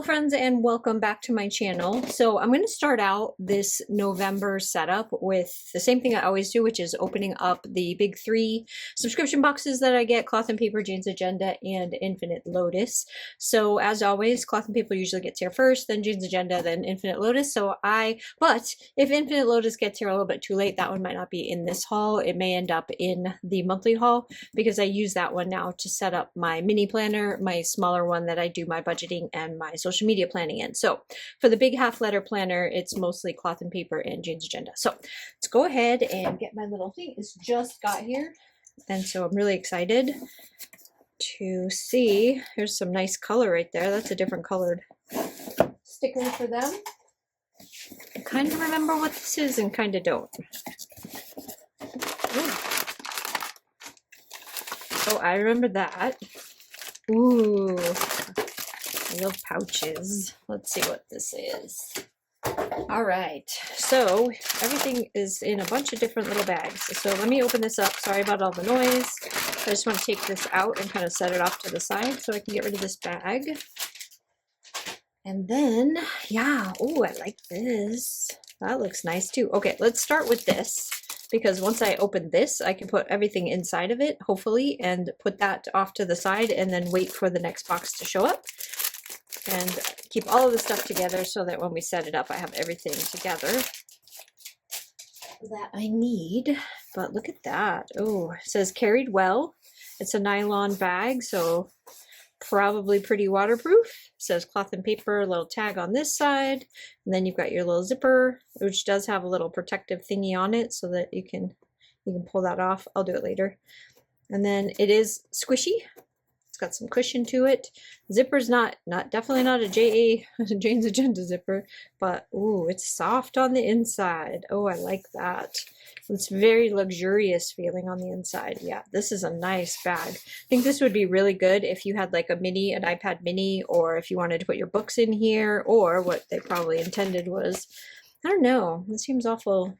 friends, and welcome back to my channel. So I'm going to start out this November setup with the same thing I always do, which is opening up the big three subscription boxes that I get: Cloth and Paper, Jane's Agenda, and 8Lotus. So as always, Cloth and Paper usually gets here first, then Jane's Agenda, then 8Lotus. But if 8Lotus gets here a little bit too late, that one might not be in this haul. It may end up in the monthly haul because I use that one now to set up my mini planner, my smaller one that I do my budgeting and my social media planning in. So for the big half letter planner, it's mostly Cloth and Paper and Jane's Agenda. So let's go ahead and get my little thing. It's just got here. And so I'm really excited to see. Here's some nice color right there. That's a different colored sticker for them. I kind of remember what this is and kind of don't. Ooh. Oh, I remember that. Ooh, I love pouches. Let's see what this is. All right, so everything is in a bunch of different little bags. So let me open this up. Sorry about all the noise. I just want to take this out and kind of set it off to the side so I can get rid of this bag. And then, yeah, oh, I like this. That looks nice too. Okay, let's start with this, because once I open this, I can put everything inside of it, hopefully, and put that off to the side and then wait for the next box to show up. And keep all of the stuff together so that when we set it up, I have everything together that I need. But look at that. Oh, it says carried well. It's a nylon bag, so probably pretty waterproof. It says Cloth and Paper, a little tag on this side. And then you've got your little zipper, which does have a little protective thingy on it so that you can pull that off. I'll do it later. And then it is squishy. It's got some cushion to it. Zipper's definitely not a Jane's Agenda zipper, but ooh, it's soft on the inside. Oh, I like that. It's very luxurious feeling on the inside. Yeah, this is a nice bag. I think this would be really good if you had like an iPad mini, or if you wanted to put your books in here, or what they probably intended was, I don't know, it seems awful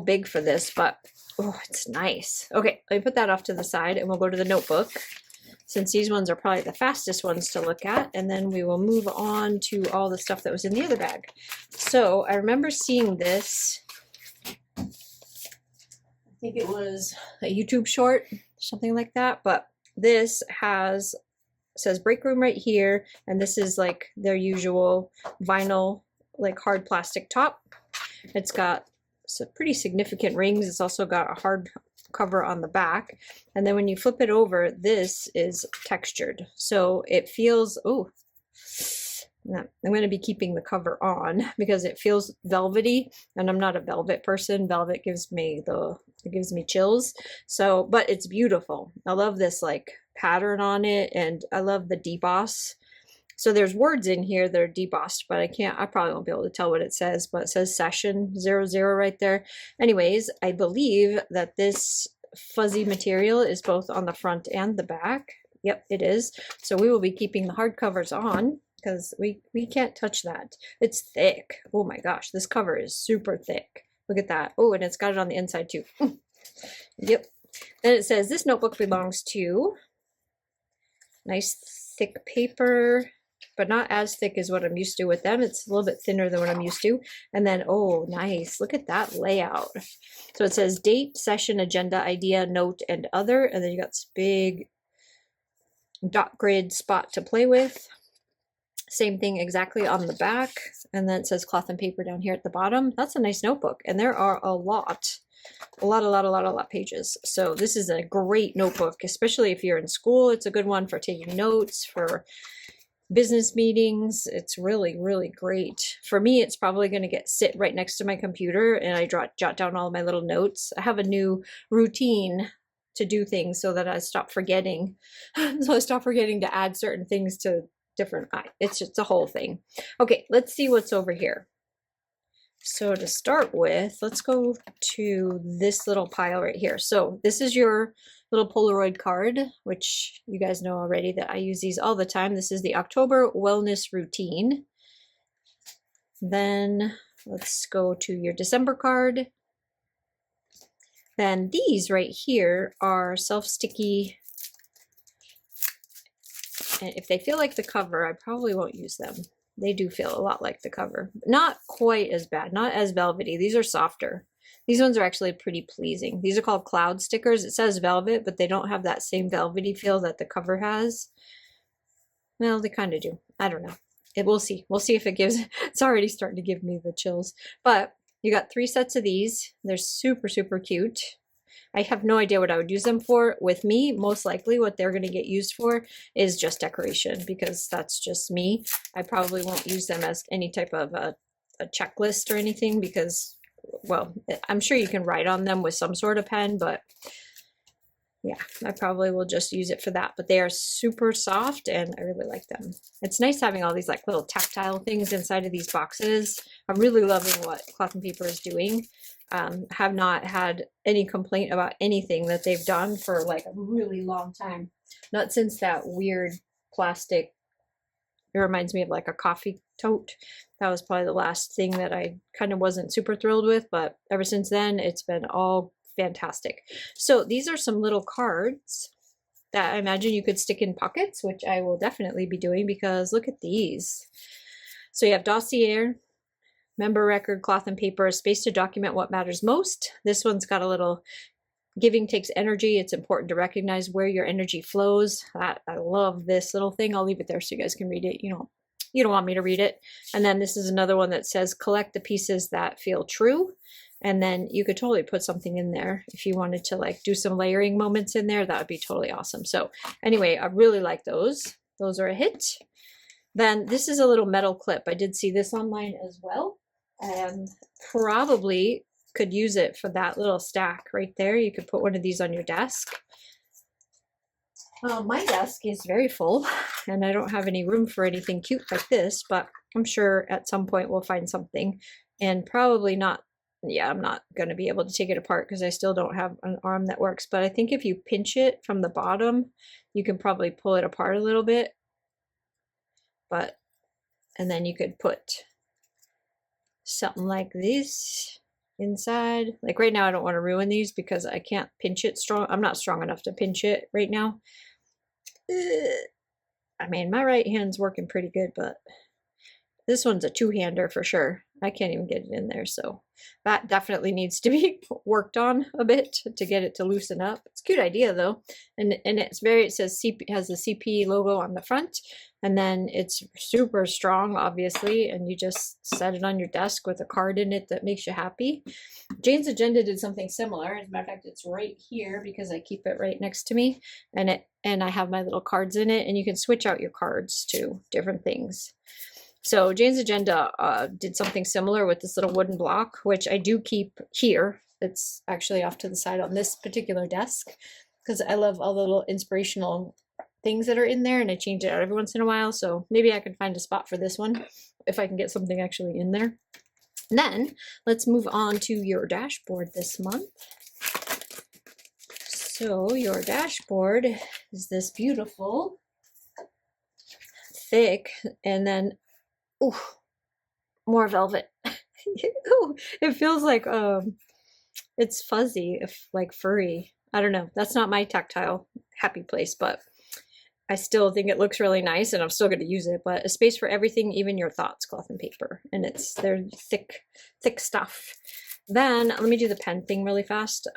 big for this, but oh, it's nice. Okay, let me put that off to the side and we'll go to the notebook, since these ones are probably the fastest ones to look at, and then we will move on to all the stuff that was in the other bag. So I remember seeing this, I think it was a YouTube short, something like that, but this says break room right here, and this is like their usual vinyl, like hard plastic top. It's got some pretty significant rings. It's also got a hard cover on the back, and then when you flip it over, this is textured, so it feels, oh, I'm going to be keeping the cover on because it feels velvety, and I'm not a velvet person. Velvet gives me chills. So, but it's beautiful. I love this like pattern on it, and I love the deboss. So there's words in here that are debossed, but I probably won't be able to tell what it says, but it says session 00 right there. Anyways, I believe that this fuzzy material is both on the front and the back. Yep, it is. So we will be keeping the hard covers on because we can't touch that. It's thick. Oh my gosh, this cover is super thick. Look at that. Oh, and it's got it on the inside too. Yep. Then it says this notebook belongs to, nice thick paper, but not as thick as what I'm used to with them. It's a little bit thinner than what I'm used to. And then, oh, nice. Look at that layout. So it says date, session, agenda, idea, note, and other. And then you got this big dot grid spot to play with. Same thing exactly on the back. And then it says Cloth and Paper down here at the bottom. That's a nice notebook. And there are a lot pages. So this is a great notebook, especially if you're in school. It's a good one for taking notes, for business meetings. It's really, really great. For me, it's probably going to sit right next to my computer, and I jot down all my little notes. I have a new routine to do things so that I stop forgetting. So I stop forgetting to add certain things to different, it's just a whole thing. Okay, let's see what's over here. So to start with, let's go to this little pile right here. So this is your little Polaroid card, which you guys know already that I use these all the time. This is the October wellness routine. Then let's go to your December card. Then these right here are self-sticky And if they feel like the cover, I probably won't use them. They do feel a lot like the cover. Not quite as bad, not as velvety. These are softer. These ones are actually pretty pleasing. These are called cloud stickers. It says velvet, but they don't have that same velvety feel that the cover has. Well, they kind of do. I don't know. We'll see. We'll see if it gives, it's already starting to give me the chills. But you got 3 sets of these. They're super, super cute. I have no idea what I would use them for. With me, most likely what they're going to get used for is just decoration, because that's just me. I probably won't use them as any type of a checklist or anything, because, well, I'm sure you can write on them with some sort of pen, but yeah, I probably will just use it for that. But they are super soft and I really like them. It's nice having all these like little tactile things inside of these boxes. I'm really loving what Cloth and Paper is doing. Have not had any complaint about anything that they've done for like a really long time. Not since that weird plastic, it reminds me of like a coffee tote. That was probably the last thing that I kind of wasn't super thrilled with, but ever since then it's been all fantastic. So these are some little cards that I imagine you could stick in pockets, which I will definitely be doing, because look at these. So you have dossier, member record, Cloth and Paper, space to document what matters most. This one's got a little giving takes energy. It's important to recognize where your energy flows. I love this little thing. I'll leave it there so you guys can read it. You don't want me to read it. And then this is another one that says collect the pieces that feel true. And then you could totally put something in there if you wanted to like do some layering moments in there. That would be totally awesome. So anyway, I really like those. Those are a hit. Then this is a little metal clip. I did see this online as well, and probably could use it for that little stack right there. You could put one of these on your desk. My desk is very full and I don't have any room for anything cute like this, but I'm sure at some point we'll find something. And probably not, yeah, I'm not going to be able to take it apart because I still don't have an arm that works. But I think if you pinch it from the bottom, you can probably pull it apart a little bit. But, and then you could put something like this inside. Like right now I don't want to ruin these because I can't pinch it strong. I'm not strong enough to pinch it right now. I mean, my right hand's working pretty good, but this one's a two-hander for sure. I can't even get it in there, so that definitely needs to be worked on a bit to get it to loosen up. It's a cute idea though, and it's very, it says CP, has the CP logo on the front, and then it's super strong, obviously, and you just set it on your desk with a card in it that makes you happy. Jane's Agenda did something similar. As a matter of fact, it's right here because I keep it right next to me, and I have my little cards in it, and you can switch out your cards to different things. So Jane's Agenda did something similar with this little wooden block, which I do keep here. It's actually off to the side on this particular desk because I love all the little inspirational things that are in there, and I change it out every once in a while. So maybe I can find a spot for this one if I can get something actually in there. And then let's move on to your dashboard this month. So your dashboard is this beautiful, thick, and then ooh, more velvet. Ooh, it feels like it's fuzzy, if like furry. I don't know. That's not my tactile happy place, but I still think it looks really nice, and I'm still going to use it. But a space for everything, even your thoughts, Cloth and Paper, and they're thick stuff. Then let me do the pen thing really fast.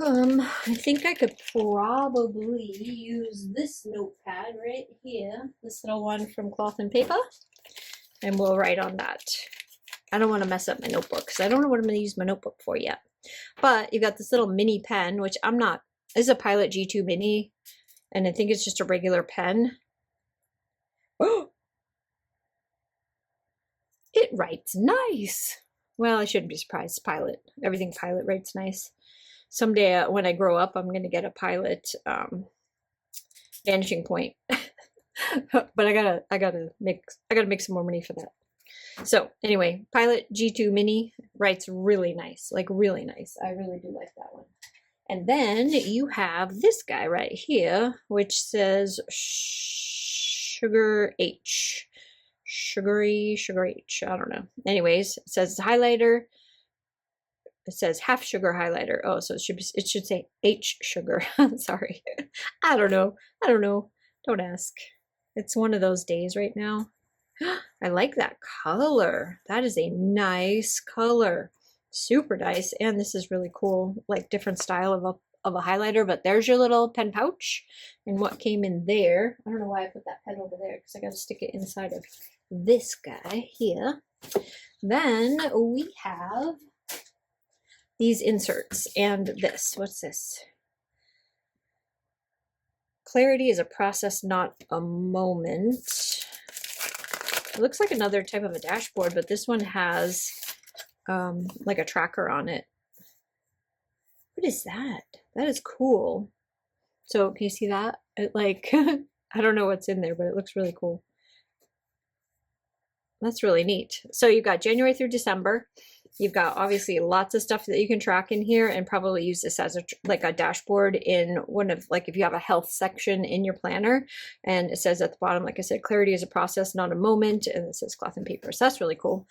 I think I could probably use this notepad right here, this little one from Cloth and Paper, and we'll write on that. I don't want to mess up my notebook because I don't know what I'm going to use my notebook for yet. But you got this little mini pen, which I'm not, this is a Pilot G2 Mini, and I think it's just a regular pen. Oh! It writes nice! Well, I shouldn't be surprised. Pilot. Everything Pilot writes nice. Someday when I grow up, I'm going to get a Pilot vanishing point. But I gotta make some more money for that. So anyway, Pilot G2 Mini writes really nice, like really nice. I really do like that one. And then you have this guy right here, which says Sugar H. Sugar H. I don't know. Anyways, it says highlighter, it says half sugar highlighter. Oh, so it should say H sugar. Sorry. I don't know. I don't know. Don't ask. It's one of those days right now. I like that color. That is a nice color. Super nice. And this is really cool, like different style of a highlighter, but there's your little pen pouch and what came in there. I don't know why I put that pen over there because I got to stick it inside of this guy here. Then we have these inserts and this. What's this? Clarity is a process, not a moment. It looks like another type of a dashboard, but this one has like a tracker on it. What is that? That is cool. So can you see that? It like, I don't know what's in there, but it looks really cool. That's really neat. So you've got January through December. You've got obviously lots of stuff that you can track in here and probably use this as like a dashboard in one of, like if you have a health section in your planner, and it says at the bottom, like I said, clarity is a process, not a moment. And it says cloth and paper. So that's really cool.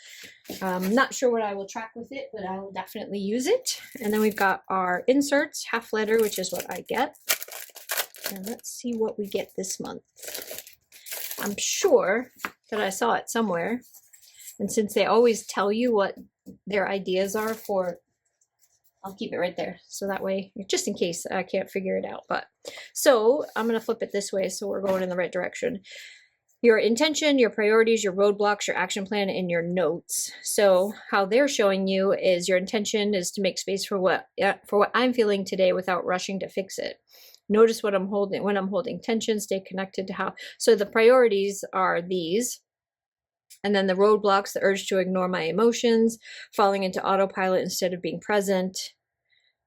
Not sure what I will track with it, but I will definitely use it. And then we've got our inserts, half letter, which is what I get. And let's see what we get this month. I'm sure that I saw it somewhere. And since they always tell you what their ideas are for, I'll keep it right there. So that way, just in case I can't figure it out. But so I'm going to flip it this way so we're going in the right direction. Your intention, your priorities, your roadblocks, your action plan, and your notes. So how they're showing you is your intention is to make space for what I'm feeling today without rushing to fix it. Notice what I'm holding, when I'm holding tension, stay connected to how. So the priorities are these. And then the roadblocks, the urge to ignore my emotions, falling into autopilot instead of being present,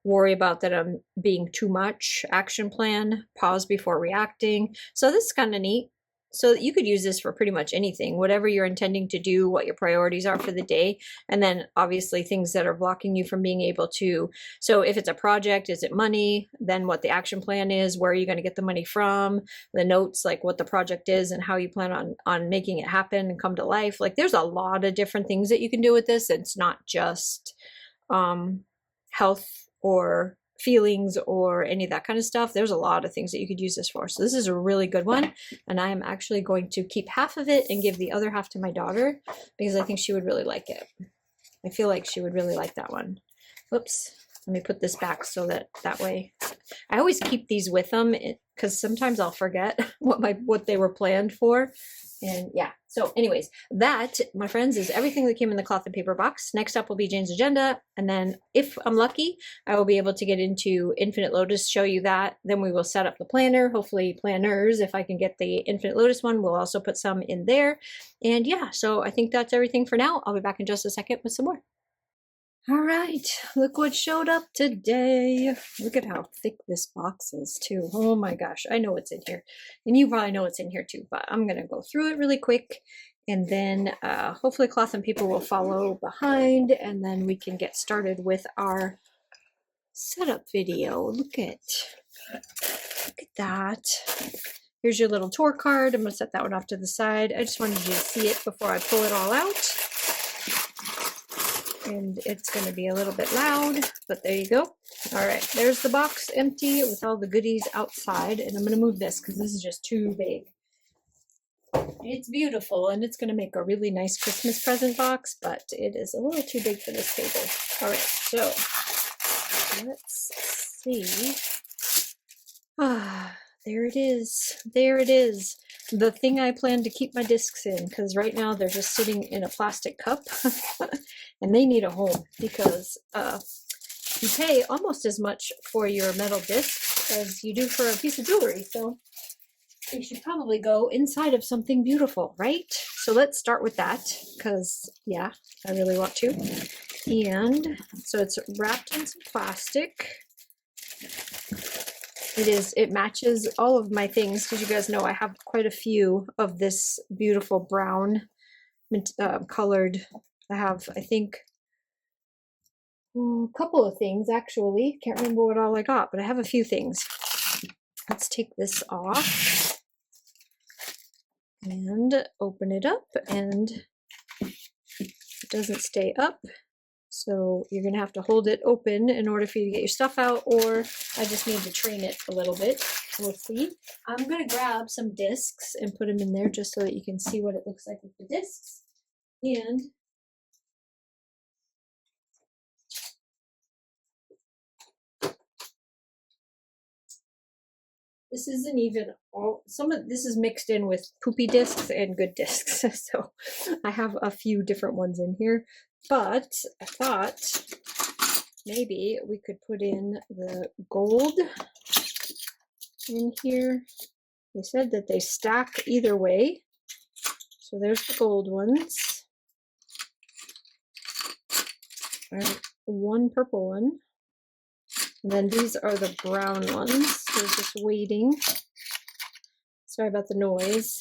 worry about that I'm being too much, action plan, pause before reacting. So this is kind of neat. So you could use this for pretty much anything, whatever you're intending to do, what your priorities are for the day. And then obviously things that are blocking you from being able to. So if it's a project, is it money? Then what the action plan is, where are you going to get the money from? The notes, like what the project is and how you plan on making it happen and come to life. Like there's a lot of different things that you can do with this. It's not just health or feelings or any of that kind of stuff. There's a lot of things that you could use this for. So this is a really good one. And I am actually going to keep half of it and give the other half to my daughter because I think she would really like it. I feel like she would really like that one. Oops. Let me put this back so that way. I always keep these with them because sometimes I'll forget what they were planned for. And yeah, so anyways, that, my friends, is everything that came in the cloth and paper box. Next up will be Jane's agenda. And then if I'm lucky, I will be able to get into 8Lotus, show you that. Then we will set up the planner, hopefully planners. If I can get the 8Lotus one, we'll also put some in there. And yeah, so I think that's everything for now. I'll be back in just a second with some more. All right, look what showed up today. Look at how thick this box is too. Oh my gosh, I know what's in here. And you probably know what's in here too, but I'm gonna go through it really quick and then hopefully cloth and paper will follow behind and then we can get started with our setup video. Look at that. Here's your little tour card. I'm gonna set that one off to the side. I just wanted you to see it before I pull it all out. And it's going to be a little bit loud, but there you go. All right, there's the box empty with all the goodies outside. And I'm going to move this because this is just too big. It's beautiful and it's going to make a really nice Christmas present box, but it is a little too big for this table. All right, so let's see. Ah, there it is. There it is. The thing I plan to keep my discs in, because right now they're just sitting in a plastic cup and they need a home because you pay almost as much for your metal discs as you do for a piece of jewelry. So they should probably go inside of something beautiful, right? So let's start with that because, yeah, I really want to. And so it's wrapped in some plastic. It matches all of my things because you guys know I have quite a few of this beautiful brown colored. I have, I think, a couple of things actually. Can't remember what all I got, but I have a few things. Let's take this off and open it up, and it doesn't stay up. So you're going to have to hold it open in order for you to get your stuff out, or I just need to train it a little bit. We'll see. I'm going to grab some discs and put them in there just so that you can see what it looks like with the discs. And this isn't even all, some of this is mixed in with poopy discs and good discs. So I have a few different ones in here, but I thought maybe we could put in the gold in here. They said that they stack either way. So there's the gold ones. All right, one purple one. And then these are the brown ones. They're just waiting. Sorry about the noise.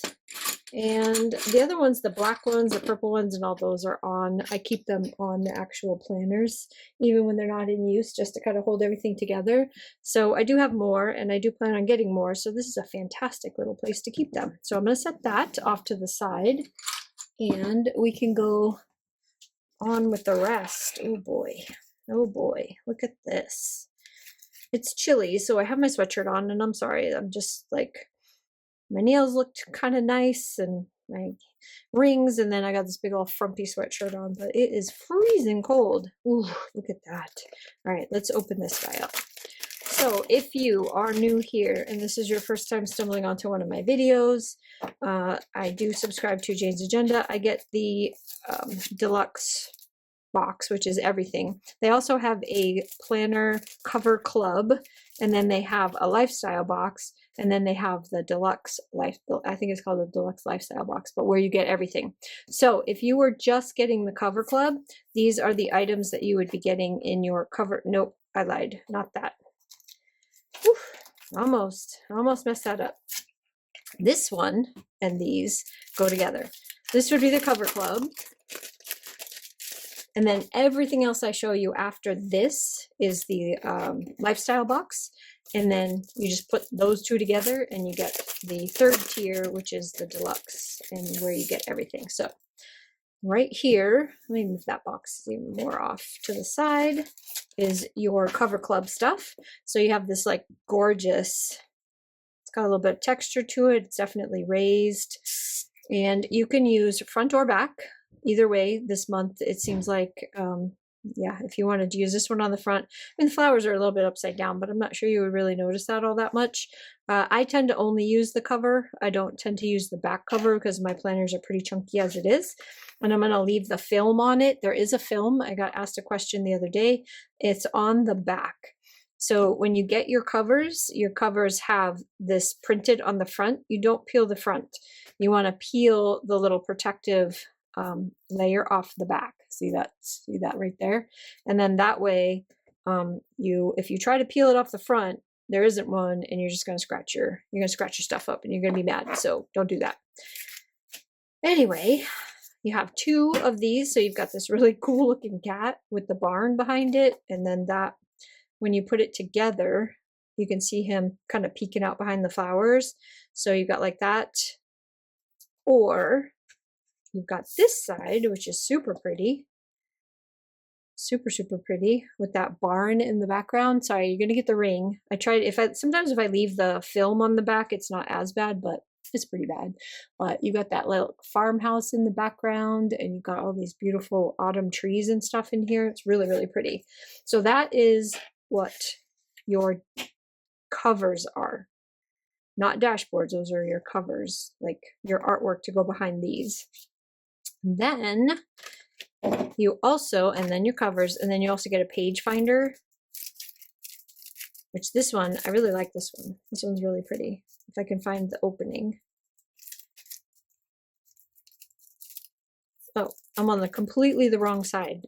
And the other ones, the black ones, the purple ones, and all those are on. I keep them on the actual planners, even when they're not in use, just to kind of hold everything together. So I do have more, and I do plan on getting more. So this is a fantastic little place to keep them. So I'm going to set that off to the side, and we can go on with the rest. Oh boy. Oh boy. Look at this. It's chilly, so I have my sweatshirt on, and I'm sorry. I'm just like, my nails looked kind of nice and my rings, and then I got this big old frumpy sweatshirt on, but it is freezing cold. Ooh, look at that. All right, let's open this guy up. So if you are new here and this is your first time stumbling onto one of my videos, I do subscribe to Jane's Agenda. I get the deluxe box, which is everything. They also have a planner cover club, and then they have a lifestyle box, and then they have the deluxe life, I think it's called the deluxe lifestyle box, but where you get everything. So if you were just getting the cover club, these are the items that you would be getting in your cover. Nope, I lied, not that. Whew, almost messed that up. This one and these go together. This would be the cover club. And then everything else I show you after this is the lifestyle box. And then you just put those two together and you get the third tier, which is the deluxe, and where you get everything. So right here, let me move that box even more off to the side, is your cover club stuff. So you have this like gorgeous, it's got a little bit of texture to it. It's definitely raised. And you can use front or back. Either way, this month, it seems like, yeah, if you wanted to use this one on the front, I mean, the flowers are a little bit upside down, but I'm not sure you would really notice that all that much. I tend to only use the cover. I don't tend to use the back cover because my planners are pretty chunky as it is. And I'm going to leave the film on it. There is a film. I got asked a question the other day. It's on the back. So when you get your covers have this printed on the front. You don't peel the front. You want to peel the little protective layer off the back. See that right there? And then that way, if you try to peel it off the front, there isn't one, and you're just going to scratch your stuff up, and you're going to be mad. So don't do that. Anyway, you have two of these. So you've got this really cool looking cat with the barn behind it. And then that, when you put it together, you can see him kind of peeking out behind the flowers. So you've got like that, or you've got this side, which is super pretty. Super pretty with that barn in the background. Sorry, you're gonna get the ring. Sometimes if I leave the film on the back, it's not as bad, but it's pretty bad. But you got that little farmhouse in the background, and you've got all these beautiful autumn trees and stuff in here. It's really pretty. So that is what your covers are. Not dashboards, those are your covers, like your artwork to go behind these. Then you also, and then your covers, and then you also get a page finder, which this one, I really like this one. This one's really pretty. If I can find the opening. Oh, I'm on completely the wrong side.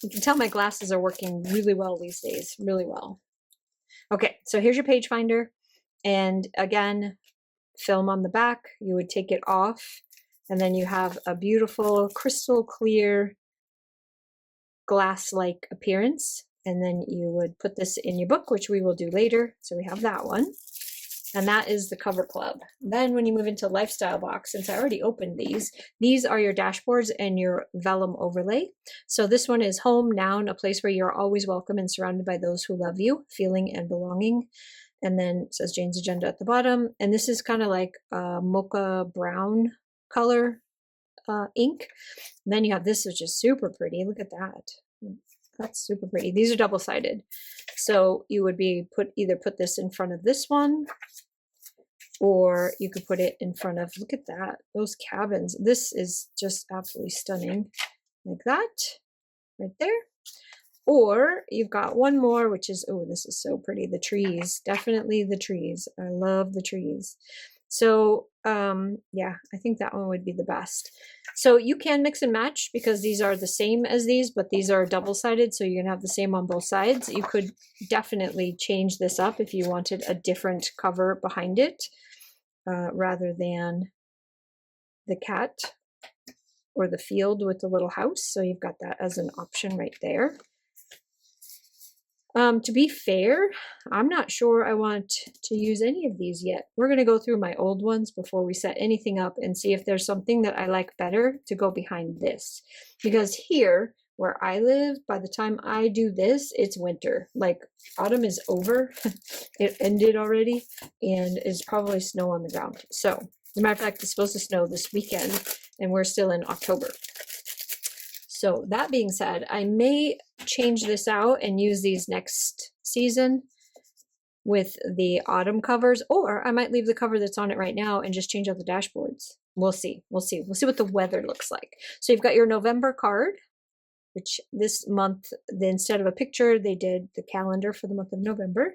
You can tell my glasses are working really well these days, really well. Okay, so here's your page finder. And again, film on the back, you would take it off. And then you have a beautiful crystal clear glass-like appearance. And then you would put this in your book, which we will do later. So we have that one. and that is the cover club. Then when you move into lifestyle box, since I already opened these are your dashboards and your vellum overlay. So this one is home, noun, a place where you're always welcome and surrounded by those who love you, feeling and belonging. And then it says Jane's Agenda at the bottom. And this is kind of like a mocha brown color ink. And then you have this, which is super pretty. Look at that. That's super pretty. These are double-sided. So you would either put this in front of this one, or you could put it in front of, look at that, those cabins. This is just absolutely stunning. Like that, right there. Or you've got one more, which is, oh, this is so pretty. The trees, definitely the trees. I love the trees. So yeah, I think that one would be the best. So you can mix and match because these are the same as these, but these are double-sided, so you're gonna have the same on both sides. You could definitely change this up if you wanted a different cover behind it, rather than the cat or the field with the little house. So you've got that as an option right there. To be fair, I'm not sure I want to use any of these yet. We're going to go through my old ones before we set anything up and see if there's something that I like better to go behind this. Because here, where I live, by the time I do this, it's winter. Like, autumn is over. It ended already, and is probably snow on the ground. So, as a matter of fact, it's supposed to snow this weekend, and we're still in October. So that being said, I may change this out and use these next season with the autumn covers, or I might leave the cover that's on it right now and just change out the dashboards. We'll see. We'll see. We'll see what the weather looks like. So you've got your November card, which this month, instead of a picture, they did the calendar for the month of November.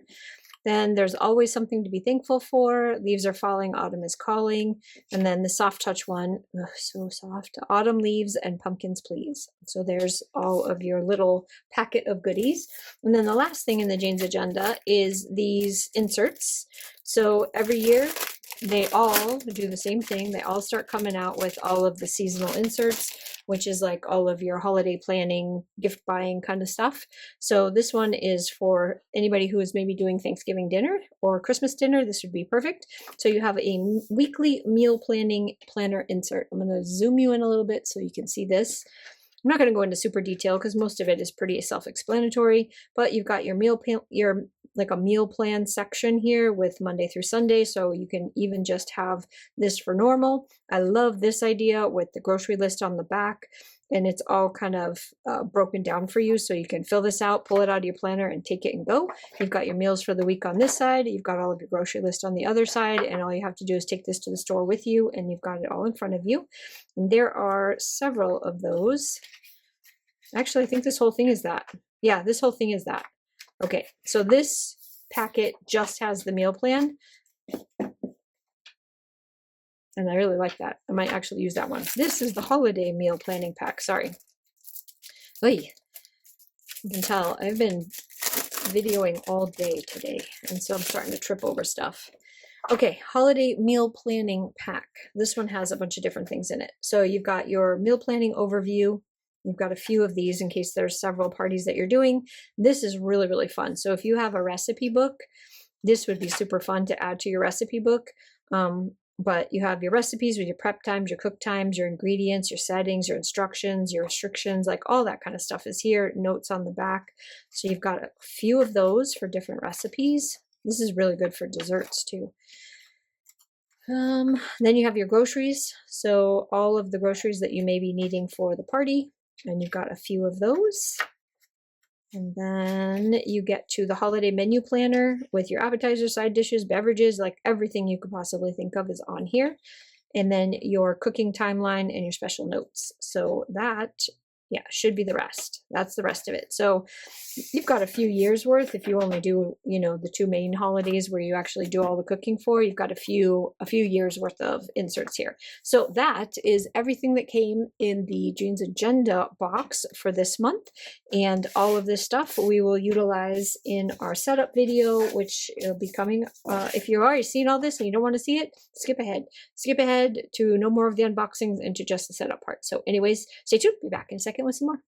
Then there's always something to be thankful for. Leaves are falling, autumn is calling. And then the soft touch one, oh, so soft. Autumn leaves and pumpkins, please. So there's all of your little packet of goodies. And then the last thing in the Jane's Agenda is these inserts. So every year they all do the same thing. They all start coming out with all of the seasonal inserts, which is like all of your holiday planning, gift buying kind of stuff. So this one is for anybody who is maybe doing Thanksgiving dinner or Christmas dinner. This would be perfect. So you have a weekly meal planning planner insert. I'm going to zoom you in a little bit so you can see this. I'm not going to go into super detail because most of it is pretty self-explanatory, but you've got your like a meal plan section here with Monday through Sunday. So you can even just have this for normal. I love this idea with the grocery list on the back, and it's all kind of broken down for you. So you can fill this out, pull it out of your planner and take it and go. You've got your meals for the week on this side. You've got all of your grocery list on the other side. And all you have to do is take this to the store with you and you've got it all in front of you. And there are several of those. Actually, I think this whole thing is that. Yeah, this whole thing is that. Okay, so this packet just has the meal plan. And I really like that. I might actually use that one. This is the holiday meal planning pack. Sorry. Oy. You can tell I've been videoing all day today. And so I'm starting to trip over stuff. Okay, holiday meal planning pack. This one has a bunch of different things in it. So you've got your meal planning overview. You've got a few of these in case there's several parties that you're doing. This is really, really fun. So if you have a recipe book, this would be super fun to add to your recipe book. But you have your recipes with your prep times, your cook times, your ingredients, your settings, your instructions, your restrictions, like all that kind of stuff is here. Notes on the back. So you've got a few of those for different recipes. This is really good for desserts too. Then you have your groceries. So all of the groceries that you may be needing for the party. And you've got a few of those. And then you get to the holiday menu planner with your appetizers, side dishes, beverages, like everything you could possibly think of is on here. And then your cooking timeline and your special notes. So that, yeah, should be the rest. That's the rest of it. So you've got a few years worth if you only do, you know, the two main holidays where you actually do all the cooking for. You've got a few years worth of inserts here. So that is everything that came in the Jane's Agenda box for this month. And all of this stuff we will utilize in our setup video, which will be coming. If you've already seen all this and you don't want to see it, skip ahead. Skip ahead to no more of the unboxings and to just the setup part. So anyways, stay tuned. Be back in a second with some more.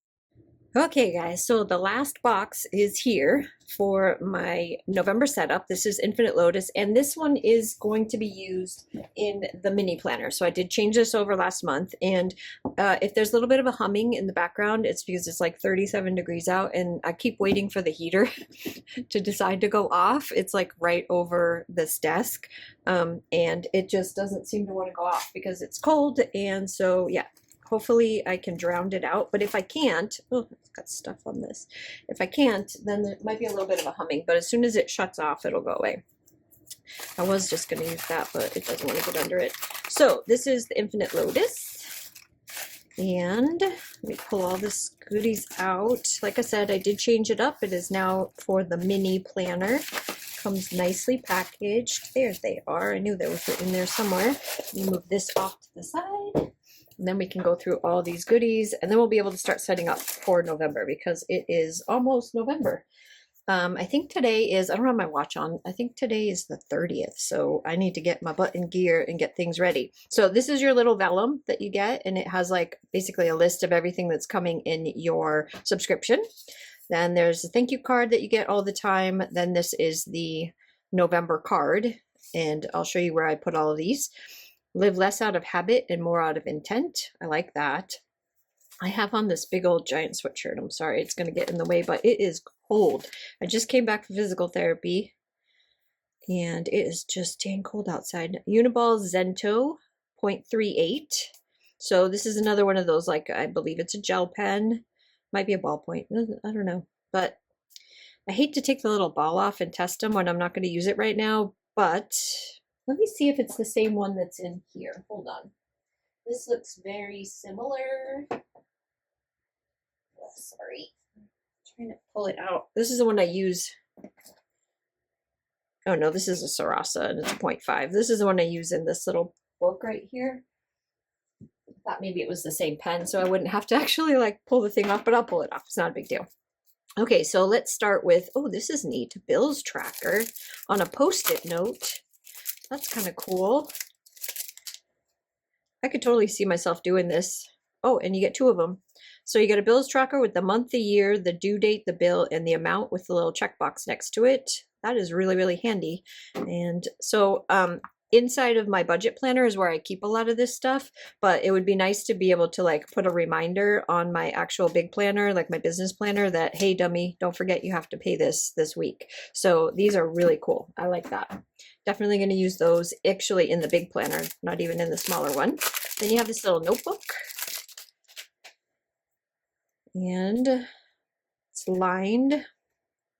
Okay guys, so the last box is here for my November setup. This is 8Lotus, and this one is going to be used in the mini planner. So I did change this over last month, and if there's a little bit of a humming in the background, it's because it's like 37 degrees out, and I keep waiting for the heater to decide to go off. It's like right over this desk, and it just doesn't seem to want to go off because it's cold, and so yeah. Hopefully I can drown it out, but if I can't, oh, it's got stuff on this. If I can't, then there might be a little bit of a humming, but as soon as it shuts off, it'll go away. I was just going to use that, but it doesn't want to get under it. So this is the 8Lotus, and let me pull all this goodies out. Like I said, I did change it up. It is now for the mini planner. Comes nicely packaged. There they are. I knew they were in there somewhere. Let me move this off to the side. And then we can go through all these goodies, and then we'll be able to start setting up for November because it is almost November. I think today is, I don't have my watch on, I think today is the 30th, so I need to get my butt in gear and get things ready. So this is your little vellum that you get, and it has like basically a list of everything that's coming in your subscription. Then there's a thank you card that you get all the time. Then this is the November card, and I'll show you where I put all of these. Live less out of habit and more out of intent. I like that. I have on this big old giant sweatshirt. I'm sorry, it's going to get in the way, but it is cold. I just came back from physical therapy, and it is just dang cold outside. Uniball Zento 0.38. So this is another one of those, like, I believe it's a gel pen. Might be a ballpoint. I don't know. But I hate to take the little ball off and test them when I'm not going to use it right now, but let me see if it's the same one that's in here. Hold on. This looks very similar. Oh, sorry. I'm trying to pull it out. This is the one I use. Oh no, this is a Sarasa and it's a 0.5. This is the one I use in this little book right here. I thought maybe it was the same pen, so I wouldn't have to actually like pull the thing off, but I'll pull it off. It's not a big deal. Okay, so let's start with, oh, this is neat. Bills tracker on a Post-it note. That's kind of cool. I could totally see myself doing this. Oh, and you get two of them. So you get a bills tracker with the month, the year, the due date, the bill, and the amount with the little checkbox next to it. That is really, really handy. And so inside of my budget planner is where I keep a lot of this stuff, but it would be nice to be able to like put a reminder on my actual big planner, like my business planner, that, hey, dummy, don't forget you have to pay this week. So these are really cool. I like that. Definitely going to use those actually in the big planner, not even in the smaller one. Then you have this little notebook, and it's lined.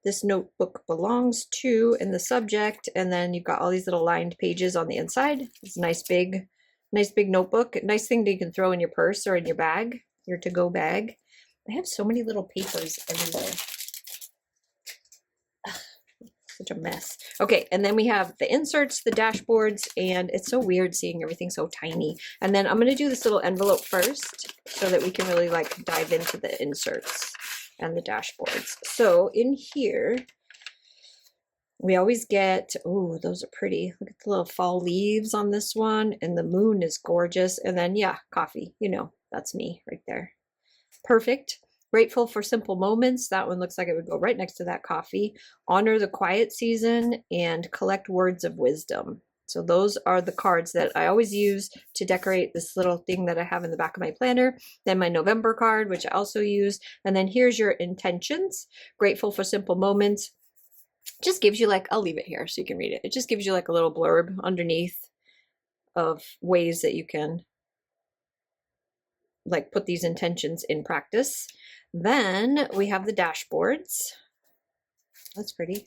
This notebook belongs to, and the subject, and then you've got all these little lined pages on the inside. It's a nice big notebook. Nice thing that you can throw in your purse or in your bag, your to-go bag. I have so many little papers everywhere. Such a mess. Okay, and then we have the inserts, the dashboards, and it's so weird seeing everything so tiny. And then I'm going to do this little envelope first so that we can really like dive into the inserts and the dashboards. So in here, we always get, oh, those are pretty. Look at the little fall leaves on this one, and the moon is gorgeous. And then, yeah, coffee, you know, that's me right there. Perfect. Grateful for simple moments. That one looks like it would go right next to that coffee. Honor the quiet season and collect words of wisdom. So those are the cards that I always use to decorate this little thing that I have in the back of my planner. Then my November card, which I also use. And then here's your intentions. Grateful for simple moments. Just gives you like, I'll leave it here so you can read it. It just gives you like a little blurb underneath of ways that you can like put these intentions in practice. Then we have the dashboards. That's pretty.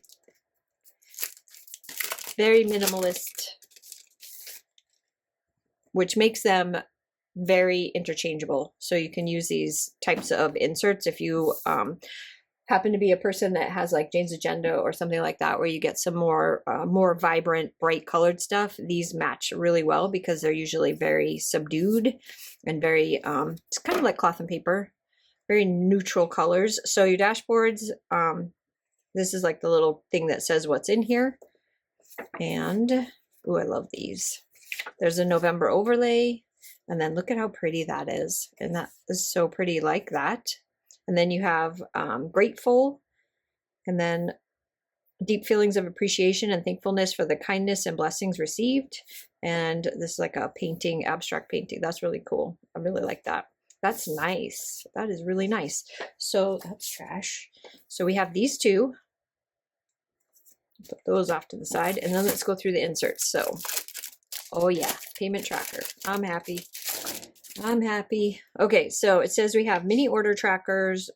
Very minimalist, which makes them very interchangeable. So you can use these types of inserts if you happen to be a person that has like Jane's Agenda or something like that, where you get some more vibrant, bright colored stuff. These match really well because they're usually very subdued and very, it's kind of like cloth and paper, very neutral colors. So your dashboards, this is like the little thing that says what's in here. And, ooh, I love these. There's a November overlay. And then look at how pretty that is. And that is so pretty like that. And then you have grateful, and then deep feelings of appreciation and thankfulness for the kindness and blessings received. And this is like a painting, abstract painting. That's really cool. I really like that. That's nice. That is really nice. So that's trash. So we have these two. Put those off to the side, and then let's go through the inserts. So, oh yeah, payment tracker. I'm happy. I'm happy. Okay, so it says we have mini order trackers,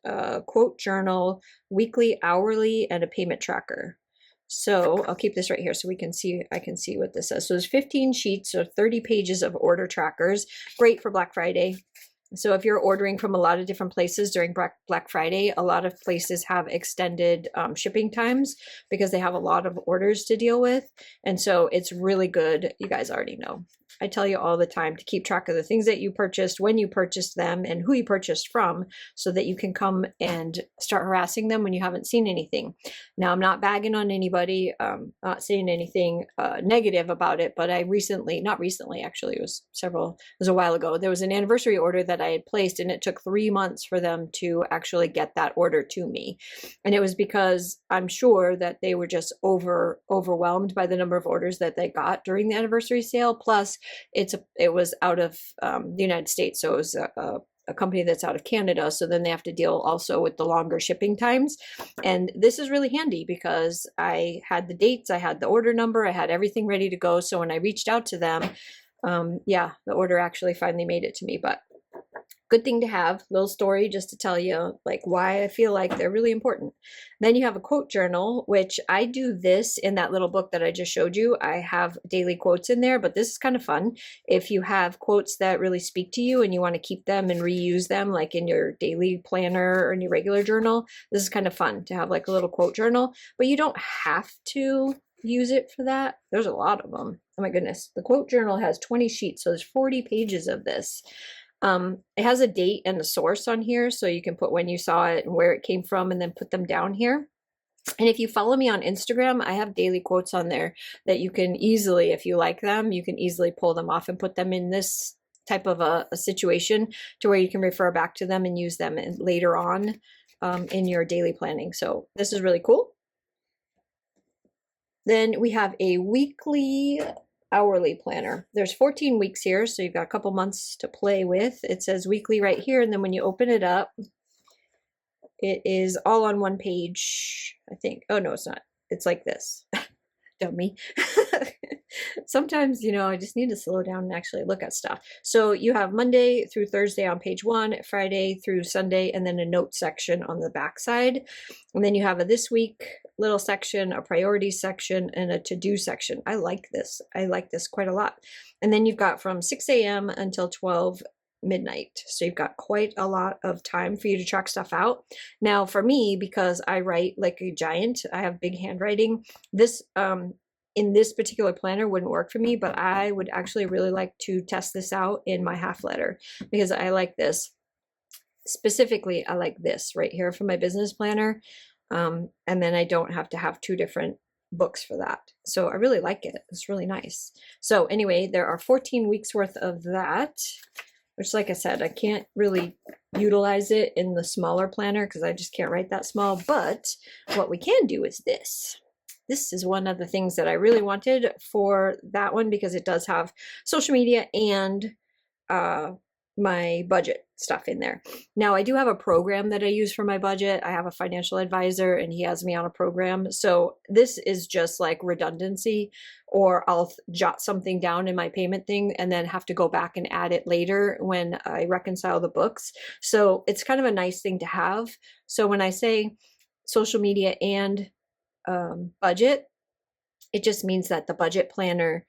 quote journal, weekly, hourly, and a payment tracker. So I'll keep this right here so we can see, I can see what this says. So there's 15 sheets or 30 pages of order trackers. Great for Black Friday. So if you're ordering from a lot of different places during Black Friday, a lot of places have extended shipping times because they have a lot of orders to deal with. And so it's really good. You guys already know. I tell you all the time to keep track of the things that you purchased, when you purchased them, and who you purchased from, so that you can come and start harassing them when you haven't seen anything. Now, I'm not bagging on anybody, not saying anything negative about it, but I recently, not recently, actually, it was a while ago, there was an anniversary order that I had placed, and it took 3 months for them to actually get that order to me. And it was because I'm sure that they were just overwhelmed by the number of orders that they got during the anniversary sale. Plus, it was out of the United States, so it was a company that's out of Canada, so then they have to deal also with the longer shipping times. And this is really handy because I had the dates, I had the order number, I had everything ready to go. So when I reached out to them, yeah, the order actually finally made it to me. But good thing to have. Little story just to tell you like why I feel like they're really important. Then you have a quote journal, which I do this in that little book that I just showed you. I have daily quotes in there, but this is kind of fun. If you have quotes that really speak to you and you want to keep them and reuse them like in your daily planner or in your regular journal, this is kind of fun to have like a little quote journal, but you don't have to use it for that. There's a lot of them. Oh my goodness. The quote journal has 20 sheets, so there's 40 pages of this. It has a date and the source on here, so you can put when you saw it and where it came from and then put them down here. And if you follow me on Instagram, I have daily quotes on there that you can easily, if you like them, you can easily pull them off and put them in this type of a situation to where you can refer back to them and use them later on in your daily planning. So this is really cool. Then we have a weekly hourly planner. There's 14 weeks here, so you've got a couple months to play with. It says weekly right here, and then when you open it up, it is all on one page, I think. Oh, no, it's not. It's like this. Dummy. Sometimes, you know, I just need to slow down and actually look at stuff. So you have Monday through Thursday on page 1, Friday through Sunday, and then a note section on the back side. And then you have a this week little section, a priority section, and a to-do section. I like this. I like this quite a lot. And then you've got from 6 a.m. until 12 midnight. So you've got quite a lot of time for you to track stuff out. Now for me, because I write like a giant, I have big handwriting, this in this particular planner wouldn't work for me, but I would actually really like to test this out in my half letter because I like this. Specifically, I like this right here for my business planner. And then I don't have to have 2 different books for that. So I really like it. It's really nice. So anyway, there are 14 weeks worth of that, which like I said, I can't really utilize it in the smaller planner because I just can't write that small. But what we can do is this. This is one of the things that I really wanted for that one because it does have social media and my budget stuff in there. Now I do have a program that I use for my budget. I have a financial advisor and he has me on a program. So this is just like redundancy, or I'll jot something down in my payment thing and then have to go back and add it later when I reconcile the books. So it's kind of a nice thing to have. So when I say social media and budget, it just means that the budget planner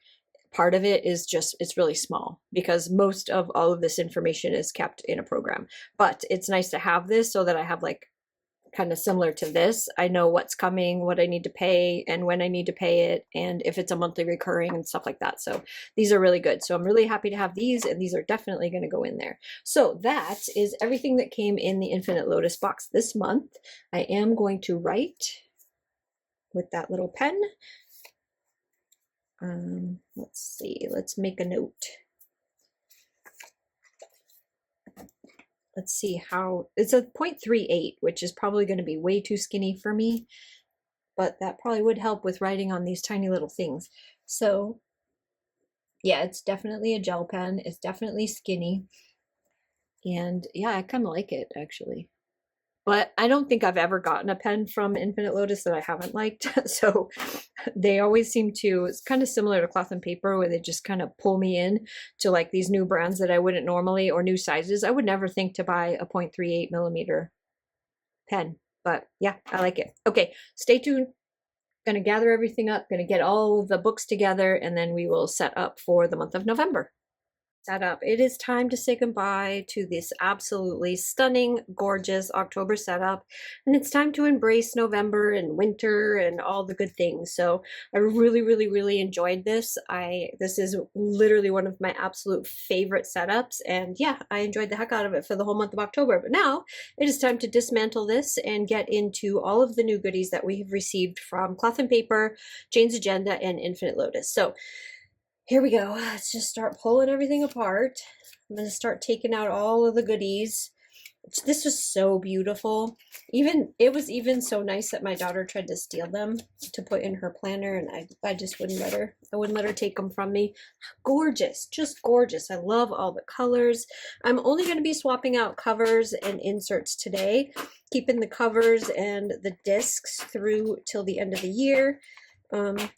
part of it is just, it's really small because most of all of this information is kept in a program. But it's nice to have this so that I have like kind of similar to this. I know what's coming, what I need to pay, and when I need to pay it, and if it's a monthly recurring and stuff like that. So these are really good. So I'm really happy to have these, and these are definitely going to go in there. So that is everything that came in the Infinite Lotus box this month. I am going to write with that little pen. Let's see, let's make a note. let's see how, it's a 0.38, which is probably going to be way too skinny for me, but that probably would help with writing on these tiny little things. So yeah, it's definitely a gel pen. It's definitely skinny. And yeah, I kind of like it actually. But I don't think I've ever gotten a pen from Infinite Lotus that I haven't liked. So they always seem to, it's kind of similar to Cloth and Paper where they just kind of pull me in to like these new brands that I wouldn't normally, or new sizes. I would never think to buy a 0.38 millimeter pen, but yeah, I like it. Okay, stay tuned. Gonna gather everything up, gonna get all the books together, and then we will set up for the month of November. Setup. It is time to say goodbye to this absolutely stunning, gorgeous October setup, and it's time to embrace November and winter and all the good things. So I really enjoyed this. This is literally one of my absolute favorite setups, and yeah, I enjoyed the heck out of it for the whole month of October. But now it is time to dismantle this and get into all of the new goodies that we have received from Cloth and Paper, Jane's Agenda, and Infinite Lotus. So here we go. Let's just start pulling everything apart. I'm going to start taking out all of the goodies. This was so beautiful. It was even so nice that my daughter tried to steal them to put in her planner, and I just wouldn't let her. I wouldn't let her take them from me. Gorgeous, just gorgeous. I love all the colors. I'm only going to be swapping out covers and inserts today, keeping the covers and the discs through till the end of the year.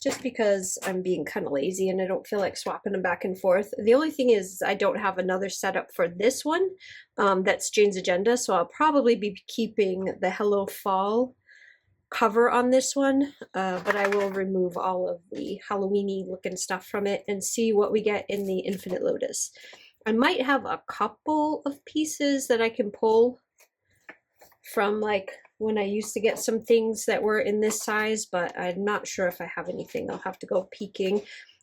Just because I'm being kind of lazy and I don't feel like swapping them back and forth. The only thing is I don't have another setup for this one. That's Jane's Agenda, so I'll probably be keeping the Hello Fall cover on this one, but I will remove all of the Halloween-y looking stuff from it and see what we get in the Infinite Lotus. I might have a couple of pieces that I can pull from like when I used to get some things that were in this size, but I'm not sure if I have anything. I'll have to go peeking.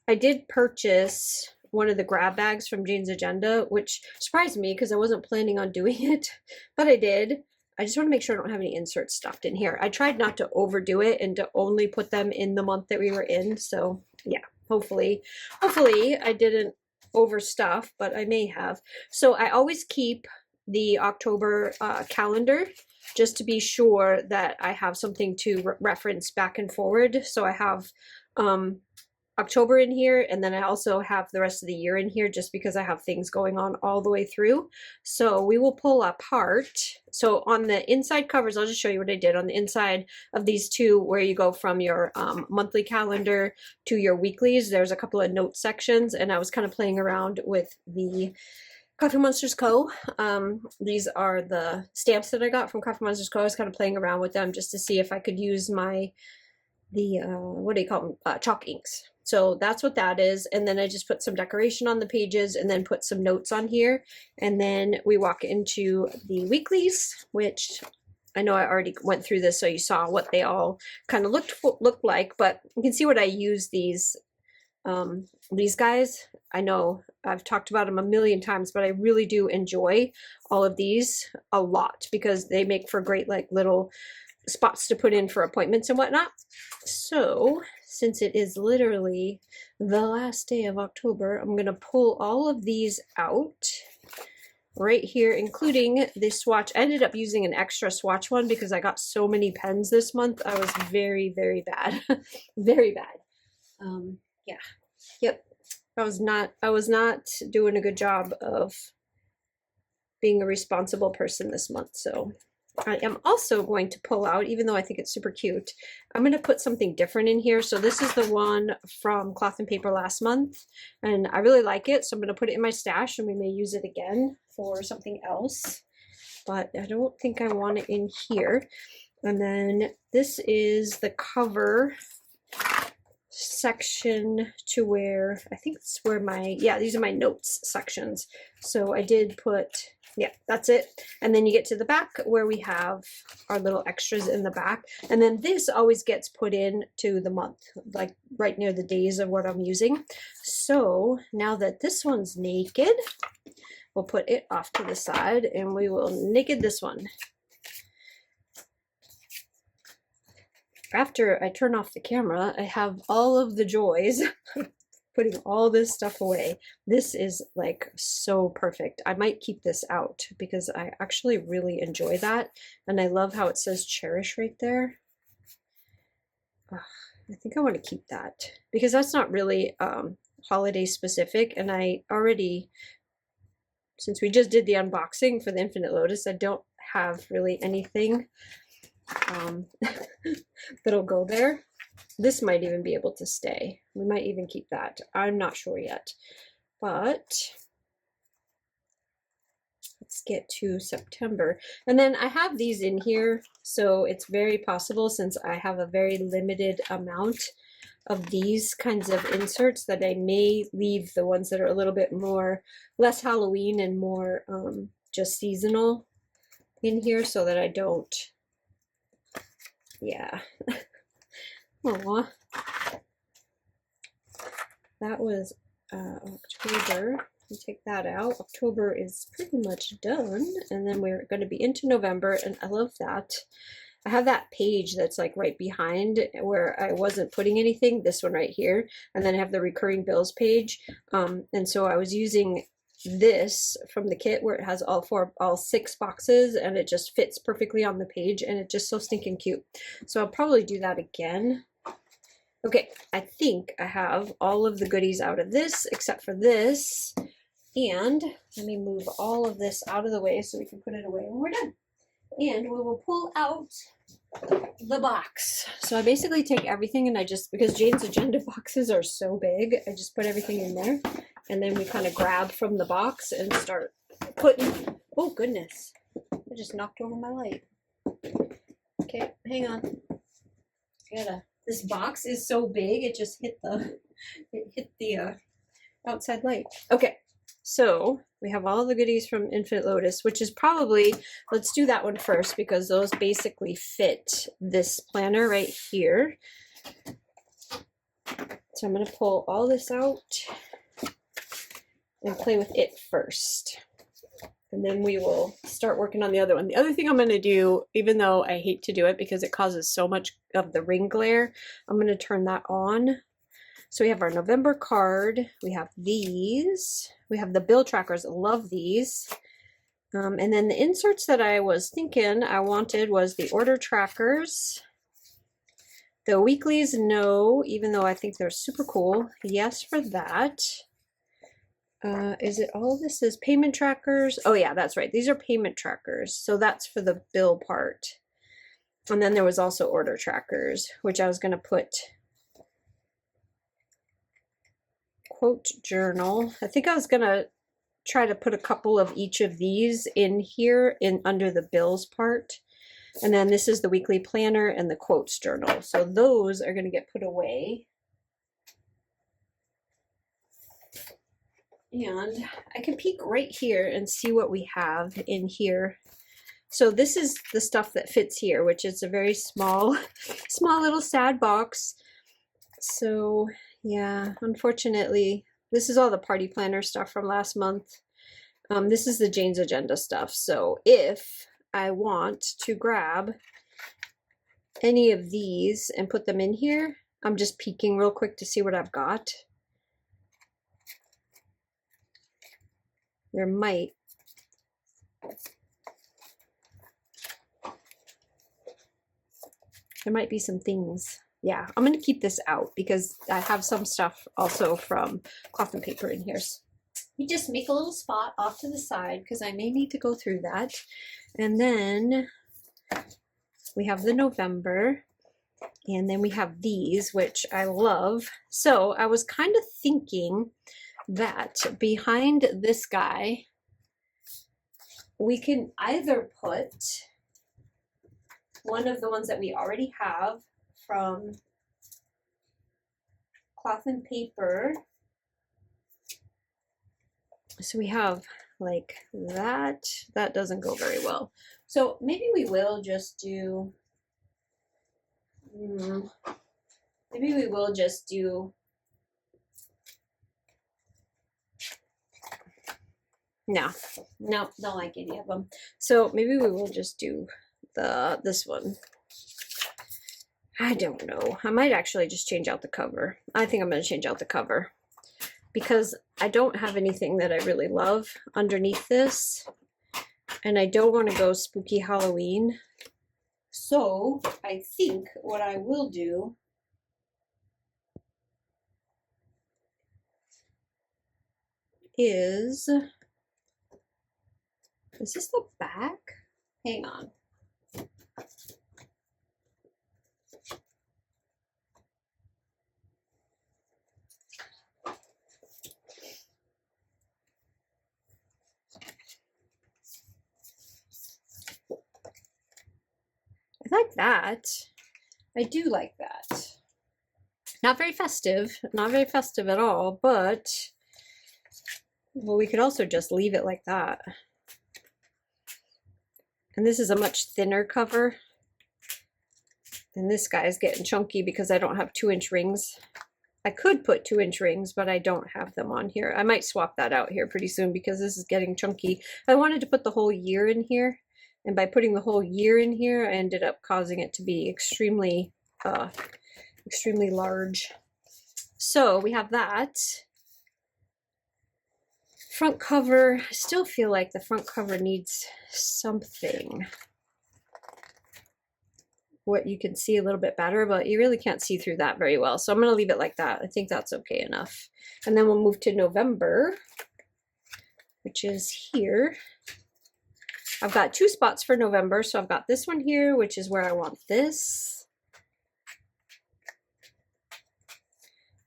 I did purchase one of the grab bags from Jane's Agenda, which surprised me because I wasn't planning on doing it, but I did. I just want to make sure I don't have any inserts stuffed in here. I tried not to overdo it and to only put them in the month that we were in. So yeah, hopefully I didn't overstuff, but I may have. So I always keep the October calendar just to be sure that I have something to reference back and forward. So I have October in here, and then I also have the rest of the year in here just because I have things going on all the way through. So we will pull apart. So on the inside covers, I'll just show you what I did on the inside of these two, where you go from your monthly calendar to your weeklies. There's a couple of note sections, and I was kind of playing around with the Coffee Monsters Co. These are the stamps that I got from Coffee Monsters Co. I was kind of playing around with them just to see if I could use what do you call them? Chalk inks. So that's what that is. And then I just put some decoration on the pages and then put some notes on here. And then we walk into the weeklies, which I know I already went through this, so you saw what they all kind of looked like, but you can see what I use these guys. I know I've talked about them a million times, but I really do enjoy all of these a lot because they make for great like little spots to put in for appointments and whatnot. So since it is literally the last day of October, I'm going to pull all of these out right here, including the swatch. I ended up using an extra swatch one because I got so many pens this month. I was very bad. Very bad. Yeah. Yep. I was not doing a good job of being a responsible person this month. So I am also going to pull out, even though I think it's super cute, I'm going to put something different in here. So this is the one from Cloth and Paper last month, and I really like it. So I'm going to put it in my stash, and we may use it again for something else, but I don't think I want it in here. And then this is the cover section to where I think it's where these are my notes sections. So I did put, yeah, that's it. And then you get to the back where we have our little extras in the back. And then this always gets put in to the month, like right near the days of what I'm using. So now that this one's naked, we'll put it off to the side and we will naked this one. After I turn off the camera, I have all of the joys putting all this stuff away. This is like so perfect. I might keep this out because I actually really enjoy that. And I love how it says cherish right there. I think I want to keep that because that's not really holiday specific. And I already, since we just did the unboxing for the Infinite Lotus, I don't have really anything that'll go there. This might even be able to stay. We might even keep that. I'm not sure yet. But let's get to September. And then I have these in here, so it's very possible, since I have a very limited amount of these kinds of inserts, that I may leave the ones that are a little bit more, less Halloween and more just seasonal in here, so that I don't, yeah. Aw. That was October. We take that out. October is pretty much done, and then we're going to be into November, and I love that. I have that page that's like right behind where I wasn't putting anything, this one right here, and then I have the recurring bills page, and so I was using this from the kit where it has all 6 boxes, and it just fits perfectly on the page, and it's just so stinking cute. So I'll probably do that again. Okay, I think I have all of the goodies out of this except for this. And let me move all of this out of the way so we can put it away when we're done. And we will pull out the box. So I basically take everything and I just, because Jane's agenda boxes are so big, I just put everything in there. And then we kind of grab from the box and start putting, oh goodness, I just knocked over my light. Okay, hang on. This box is so big, it just hit the outside light. Okay, so we have all the goodies from Infinite Lotus, which is probably, let's do that one first because those basically fit this planner right here. So I'm going to pull all this out and play with it first. And then we will start working on the other one. The other thing I'm going to do, even though I hate to do it because it causes so much of the ring glare, I'm going to turn that on. So we have our November card. We have these. We have the bill trackers. I love these. And then the inserts that I was thinking I wanted was the order trackers. The weeklies, no, even though I think they're super cool. Yes for that. Is it all this is payment trackers? Oh yeah, that's right. These are payment trackers. So that's for the bill part. And then there was also order trackers, which I was going to put quote journal. I think I was going to try to put a couple of each of these in here in under the bills part. And then this is the weekly planner and the quotes journal. So those are going to get put away. And I can peek right here and see what we have in here. So this is the stuff that fits here, which is a very small little sad box. So yeah, unfortunately, this is all the party planner stuff from last month. This is the Jane's Agenda stuff. So if I want to grab any of these and put them in here, I'm just peeking real quick to see what I've got. There might be some things. Yeah, I'm going to keep this out because I have some stuff also from cloth and paper in here. You just make a little spot off to the side because I may need to go through that. And then we have the November. And then we have these, which I love. So I was kind of thinking that behind this guy, we can either put one of the ones that we already have from cloth and paper. So we have like that. That doesn't go very well. So maybe we will just do, maybe we will just do, no, don't like any of them. So maybe we will just do this one. I don't know. I might actually just change out the cover. I think I'm going to change out the cover. because I don't have anything that I really love underneath this, and I don't want to go spooky Halloween. So I think what I will do is this the back? Hang on. I like that. I do like that. Not very festive, not very festive at all, but well, we could also just leave it like that. And this is a much thinner cover. And this guy is getting chunky because I don't have 2-inch rings. I could put 2-inch rings, but I don't have them on here. I might swap that out here pretty soon because this is getting chunky. I wanted to put the whole year in here. And by putting the whole year in here, I ended up causing it to be extremely large. So we have that. Front cover, I still feel like the front cover needs something. What you can see a little bit better, but you really can't see through that very well. So I'm going to leave it like that. I think that's okay enough. And then we'll move to November, which is here. I've got 2 spots for November. So I've got this one here, which is where I want this,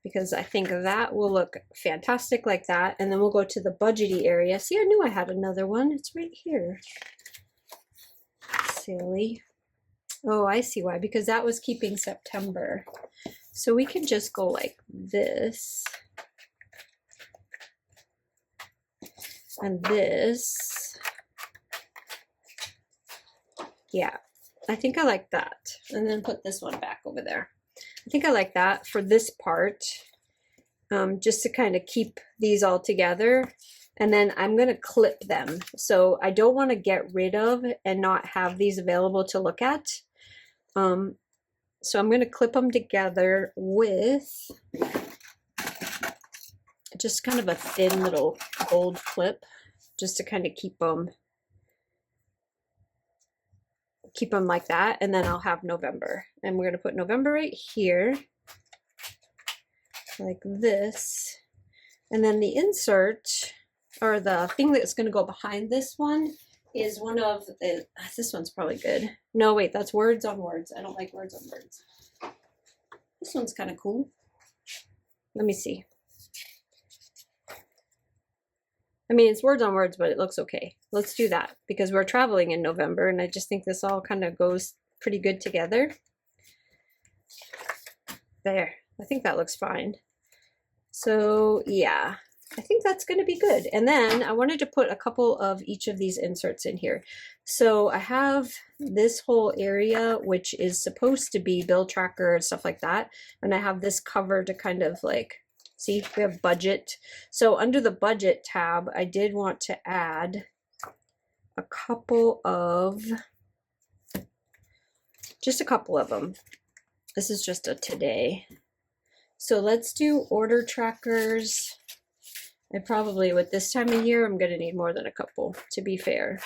because I think that will look fantastic like that. And then we'll go to the budgety area. See, I knew I had another one. It's right here. Silly. Oh, I see why, because that was keeping September. So we can just go like this. And this. Yeah, I think I like that. And then put this one back over there. I think I like that for this part, just to kind of keep these all together. And then I'm going to clip them. So I don't want to get rid of and not have these available to look at. So I'm going to clip them together with just kind of a thin little gold clip, just to kind of keep them like that. And then I'll have November, and we're going to put November right here like this. And then the insert, or the thing that's going to go behind this one, is one of the, this one's probably good. No, wait, that's words on words. I don't like words on words. This one's kind of cool. Let me see. I mean, it's words on words, but it looks okay. Let's do that because we're traveling in November, and I just think this all kind of goes pretty good together. There, I think that looks fine. So yeah, I think that's going to be good. And then I wanted to put a couple of each of these inserts in here. So I have this whole area, which is supposed to be bill tracker and stuff like that. And I have this cover to kind of like, see, we have budget. So under the budget tab, I did want to add a couple of, just a couple of them. This is just a today. So let's do order trackers. And probably with this time of year, I'm going to need more than a couple, to be fair.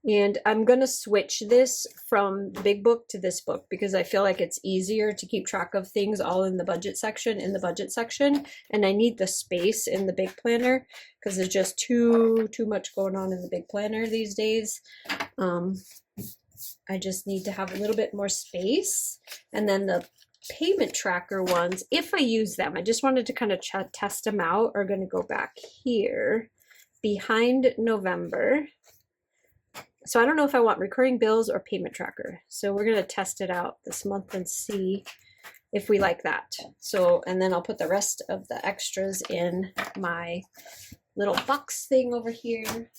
And I'm going to switch this from Big Book to this book because I feel like it's easier to keep track of things all in the budget section, And I need the space in the big planner because there's just too much going on in the big planner these days. I just need to have a little bit more space. And then the payment tracker ones, if I use them, I just wanted to kind of test them out, are going to go back here behind November. So I don't know if I want recurring bills or payment tracker. So we're going to test it out this month and see if we like that. So, and then I'll put the rest of the extras in my little box thing over here.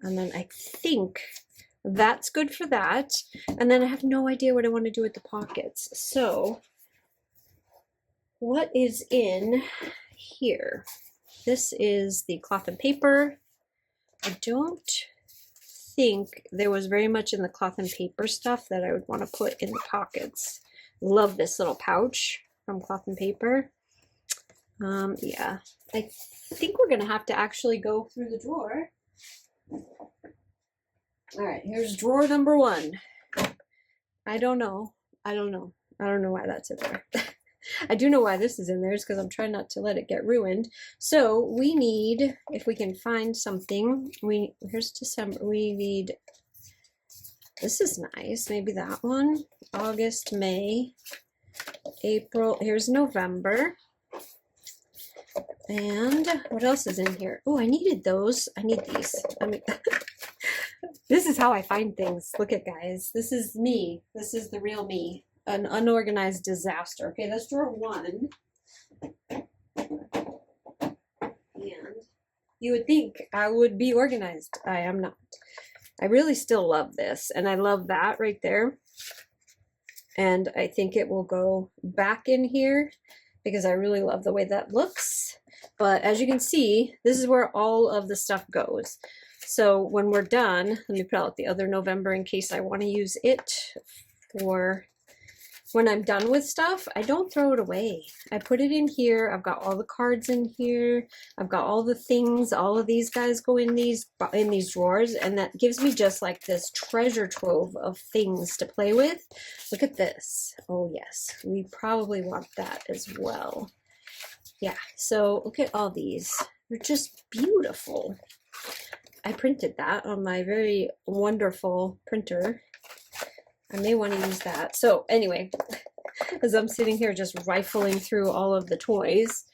And then I think that's good for that. And then I have no idea what I want to do with the pockets. So what is in here? This is the cloth and paper. I don't think there was very much in the cloth and paper stuff that I would want to put in the pockets. Love this little pouch. from Cloth and Paper. Yeah, I think we're gonna have to actually go through the drawer. All right, here's drawer number 1. I don't know why that's in there. I do know why this is in there, is because I'm trying not to let it get ruined. So we need, if we can find something, here's December, we need, this is nice, maybe that one, August, May, April, here's November. And what else is in here? Oh, I needed those. I need these. I mean, this is how I find things. Look at, guys. This is me. This is the real me. An unorganized disaster. Okay, that's drawer 1. And you would think I would be organized. I am not. I really still love this. And I love that right there. And I think it will go back in here because I really love the way that looks. But as you can see, this is where all of the stuff goes. So when we're done, let me put out the other November in case I want to use it for when I'm done with stuff. I don't throw it away. I put it in here. I've got all the cards in here. I've got all the things. All of these guys go in these drawers, and that gives me just like this treasure trove of things to play with. Look at this. Oh yes, we probably want that as well. Yeah, so look at all these. They're just beautiful. I printed that on my very wonderful printer. I may want to use that. So anyway, as I'm sitting here just rifling through all of the toys,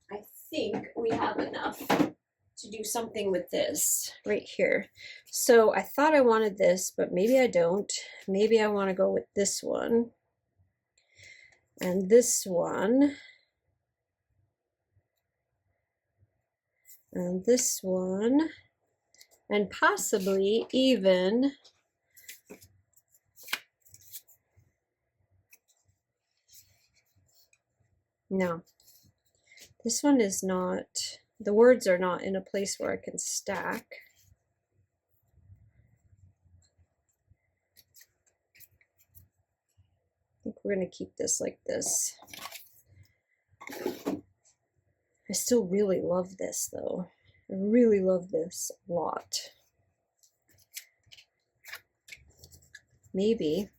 I think we have enough to do something with this right here. So I thought I wanted this, but maybe I don't. Maybe I want to go with this one and this one. And this one, and possibly even no, this one is not, the words are not in a place where I can stack. I think we're going to keep this like this. I still really love this though. I really love this a lot. Maybe.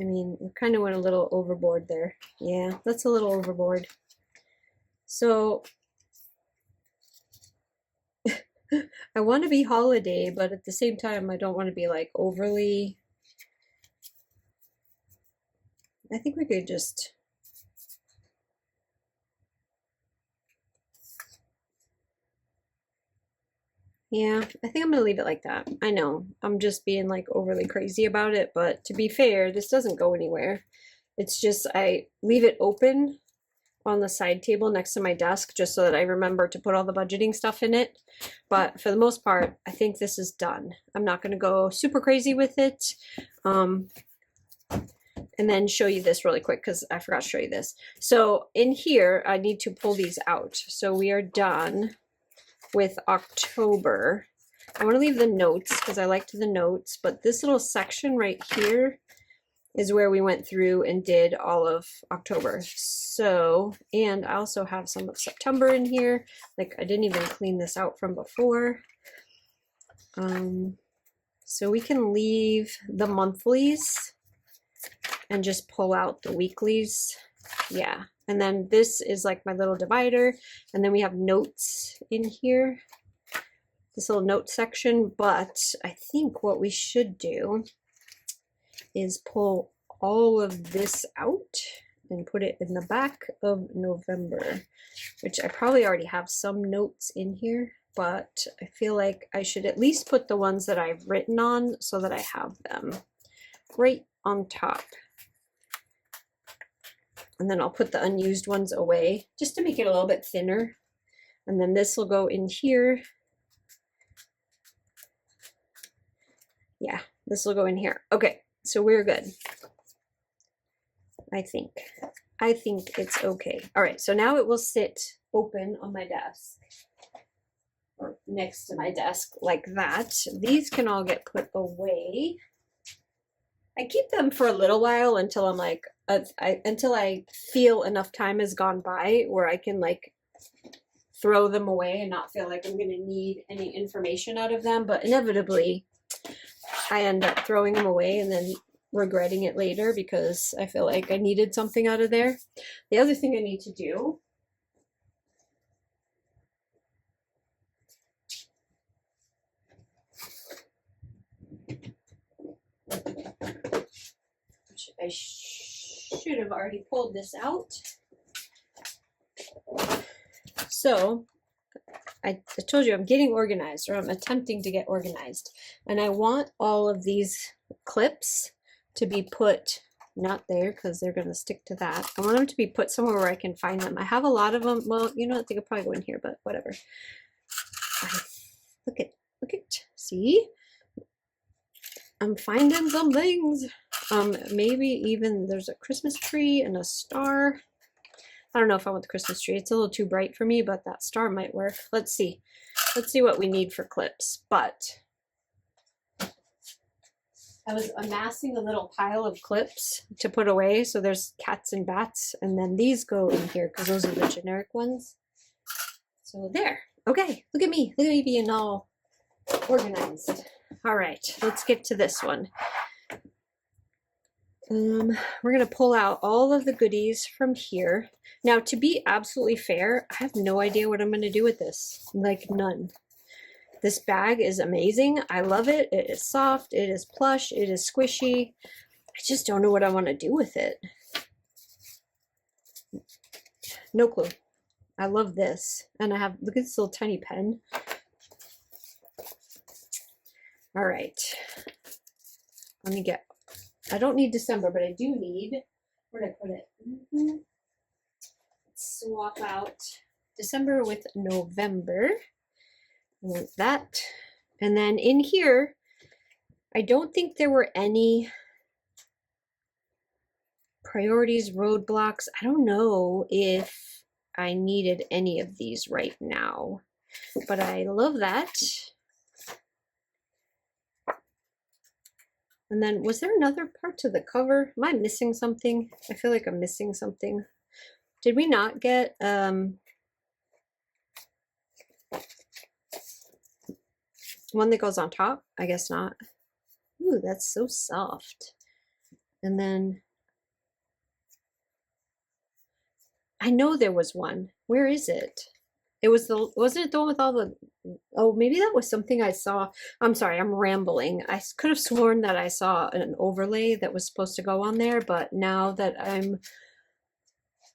I mean, we kind of went a little overboard there. Yeah, that's a little overboard. So I want to be holiday, but at the same time, I don't want to be like overly. I think we could just. Yeah, I think I'm going to leave it like that. I know, I'm just being like overly crazy about it, but to be fair, this doesn't go anywhere. It's just I leave it open on the side table next to my desk just so that I remember to put all the budgeting stuff in it. But for the most part, I think this is done. I'm not going to go super crazy with it. And then show you this really quick because I forgot to show you this. So in here, I need to pull these out. So we are done with October. I want to leave the notes because I liked the notes, but this little section right here is where we went through and did all of October. So, and I also have some of September in here. Like I didn't even clean this out from before. So we can leave the monthlies and just pull out the weeklies. Yeah. And then this is like my little divider. And then we have notes in here, this little note section. But I think what we should do is pull all of this out and put it in the back of November, which I probably already have some notes in here, but I feel like I should at least put the ones that I've written on so that I have them right on top. And then I'll put the unused ones away just to make it a little bit thinner. And then this will go in here. Yeah, this will go in here. Okay, so we're good. I think it's okay. All right, so now it will sit open on my desk or next to my desk like that. These can all get put away. I keep them for a little while until I'm like, until I feel enough time has gone by where I can like throw them away and not feel like I'm going to need any information out of them. But inevitably, I end up throwing them away and then regretting it later because I feel like I needed something out of there. The other thing I need to do I should have already pulled this out. So I told you I'm getting organized, or I'm attempting to get organized. And I want all of these clips to be put, not there because they're going to stick to that. I want them to be put somewhere where I can find them. I have a lot of them. Well, you know, they could probably go in here, but whatever. Look at, see? I'm finding some things. Maybe even there's a Christmas tree and a star. I don't know if I want the Christmas tree. It's a little too bright for me, but that star might work. Let's see. Let's see what we need for clips. But I was amassing a little pile of clips to put away. So there's cats and bats. And then these go in here because those are the generic ones. So there. Okay. Look at me. Look at me being all organized. All right. Let's get to this one. We're going to pull out all of the goodies from here. Now, to be absolutely fair, I have no idea what I'm going to do with this. Like, none. This bag is amazing. I love it. It is soft. It is plush. It is squishy. I just don't know what I want to do with it. No clue. I love this. And I have, look at this little tiny pen. All right. Let me get, I don't need December, but I do need, where did I put it? Swap out December with November. I want that. And then in here, I don't think there were any priorities, roadblocks. I don't know if I needed any of these right now, but I love that. And then was there another part to the cover? Am I missing something? I feel like I'm missing something. Did we not get one that goes on top? I guess not. Ooh, that's so soft. And then I know there was one. Where is it? It was the, wasn't it the one with all the, oh, maybe that was something I saw. I'm sorry, I'm rambling. I could have sworn that I saw an overlay that was supposed to go on there, but now that I'm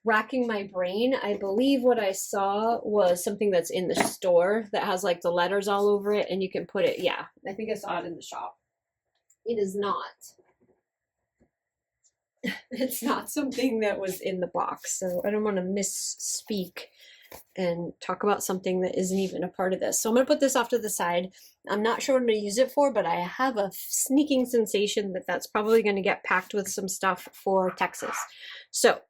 racking my brain, I believe what I saw was something that's in the store that has like the letters all over it and you can put it, yeah, I think I saw it in the shop. It is not. It's not something that was in the box, so I don't want to misspeak and talk about something that isn't even a part of this. So I'm going to put this off to the side. I'm not sure what I'm going to use it for, but I have a sneaking sensation that that's probably going to get packed with some stuff for Texas. So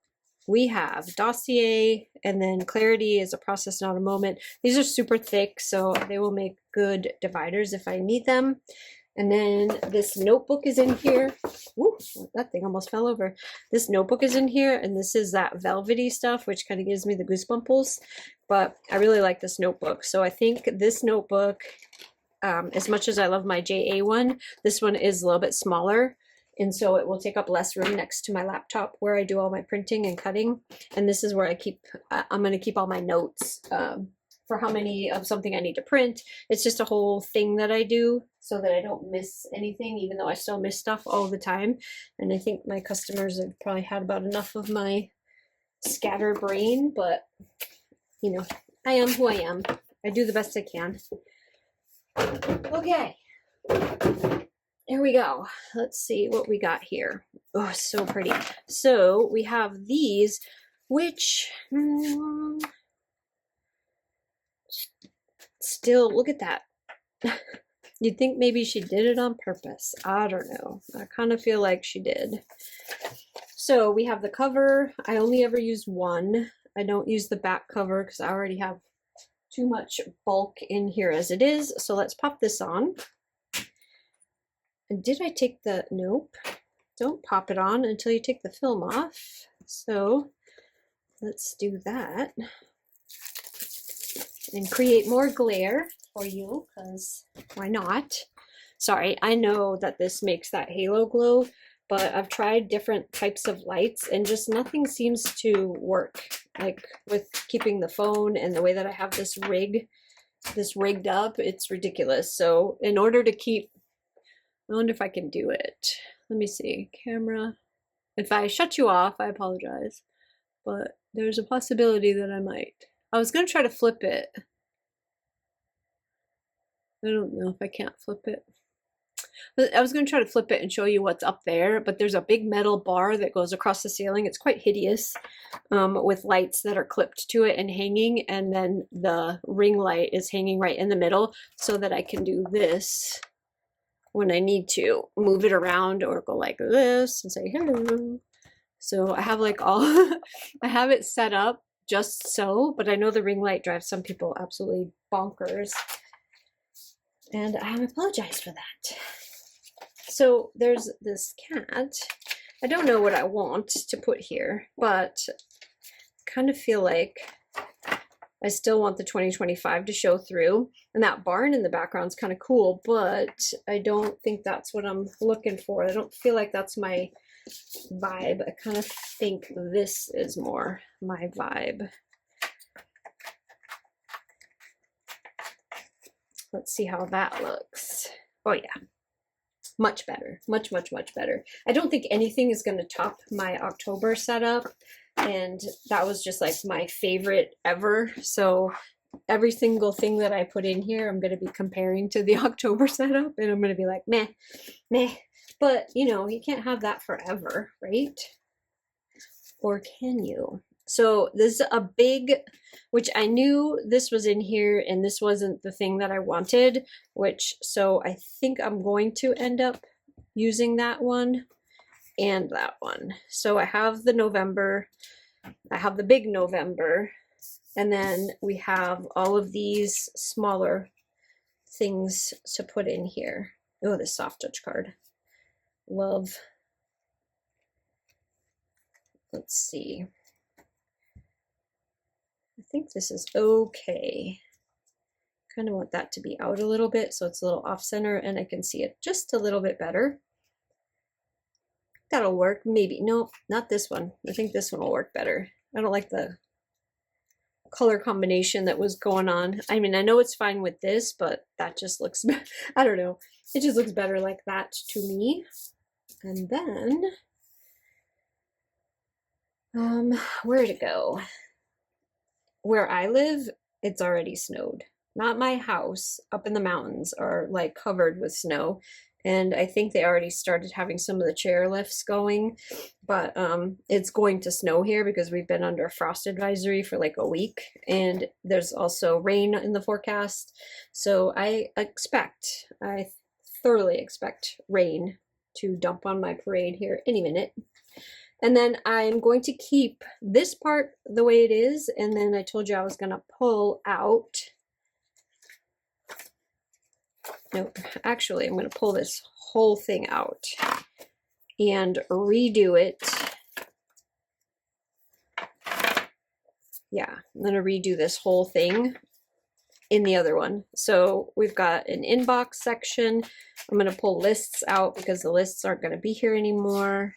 we have Dossier, and then Clarity is a process, not a moment. These are super thick, so they will make good dividers if I need them. And then this notebook is in here. Ooh, that thing almost fell over. This notebook is in here, and this is that velvety stuff, which kind of gives me the goosebumples. But I really like this notebook. So I think this notebook, as much as I love my JA one, this one is a little bit smaller. And so it will take up less room next to my laptop where I do all my printing and cutting. And this is where I keep, I'm going to keep all my notes for how many of something I need to print. It's just a whole thing that I do so that I don't miss anything, even though I still miss stuff all the time. And I think my customers have probably had about enough of my scatterbrain, but you know, I am who I am. I do the best I can. Okay. Here we go. Let's see what we got here. Oh, so pretty. So we have these, which still, look at that. You'd think maybe she did it on purpose. I don't know. I kind of feel like she did. So we have the cover. I only ever use one. I don't use the back cover because I already have too much bulk in here as it is. So let's pop this on. And did I take the, nope. Don't pop it on until you take the film off. So let's do that. And create more glare for you, because why not? Sorry, I know that this makes that halo glow, but I've tried different types of lights and just nothing seems to work. Like with keeping the phone and the way that I have this rigged up, it's ridiculous. So in order to keep, I wonder if I can do it. Let me see, camera. If I shut you off, I apologize, but there's a possibility that I might. I was going to try to flip it. I don't know if I can't flip it. But I was going to try to flip it and show you what's up there, but there's a big metal bar that goes across the ceiling. It's quite hideous, with lights that are clipped to it and hanging, and then the ring light is hanging right in the middle so that I can do this when I need to move it around or go like this and say hello. So I have like all, I have it set up just so, but I know the ring light drives some people absolutely bonkers. And I apologize for that. So there's this cat. I don't know what I want to put here, but I kind of feel like I still want the 2025 to show through. And that barn in the background is kind of cool, but I don't think that's what I'm looking for. I don't feel like that's my vibe. I kind of think this is more my vibe. Let's see how that looks. Oh yeah, much better, much better. I don't think anything is going to top my October setup, and that was just like my favorite ever. So every single thing that I put in here, I'm going to be comparing to the October setup, and I'm going to be like, meh, meh. But, you know, you can't have that forever, right? Or can you? So this is a big, which I knew this was in here and this wasn't the thing that I wanted, which, so I think I'm going to end up using that one and that one. So I have the November, I have the big November, and then we have all of these smaller things to put in here. Oh, this soft touch card. Love. Let's see. I think this is okay. Kind of want that to be out a little bit so it's a little off center and I can see it just a little bit better. That'll work, maybe. No, not this one. I think this one will work better. I don't like the color combination that was going on. I mean, I know it's fine with this, but that just looks, I don't know. It just looks better like that to me. And then, where to go? Where I live, it's already snowed. Not my house, up in the mountains are like covered with snow. And I think they already started having some of the chairlifts going, but it's going to snow here because we've been under a frost advisory for like a week, and there's also rain in the forecast. So I thoroughly expect rain to dump on my parade here any minute. And then I'm going to keep this part the way it is, and then I told you I was going to pull out. Nope, actually I'm going to pull this whole thing out and redo it. Yeah, I'm going to redo this whole thing in the other one. So we've got an inbox section. I'm going to pull lists out because the lists aren't going to be here anymore.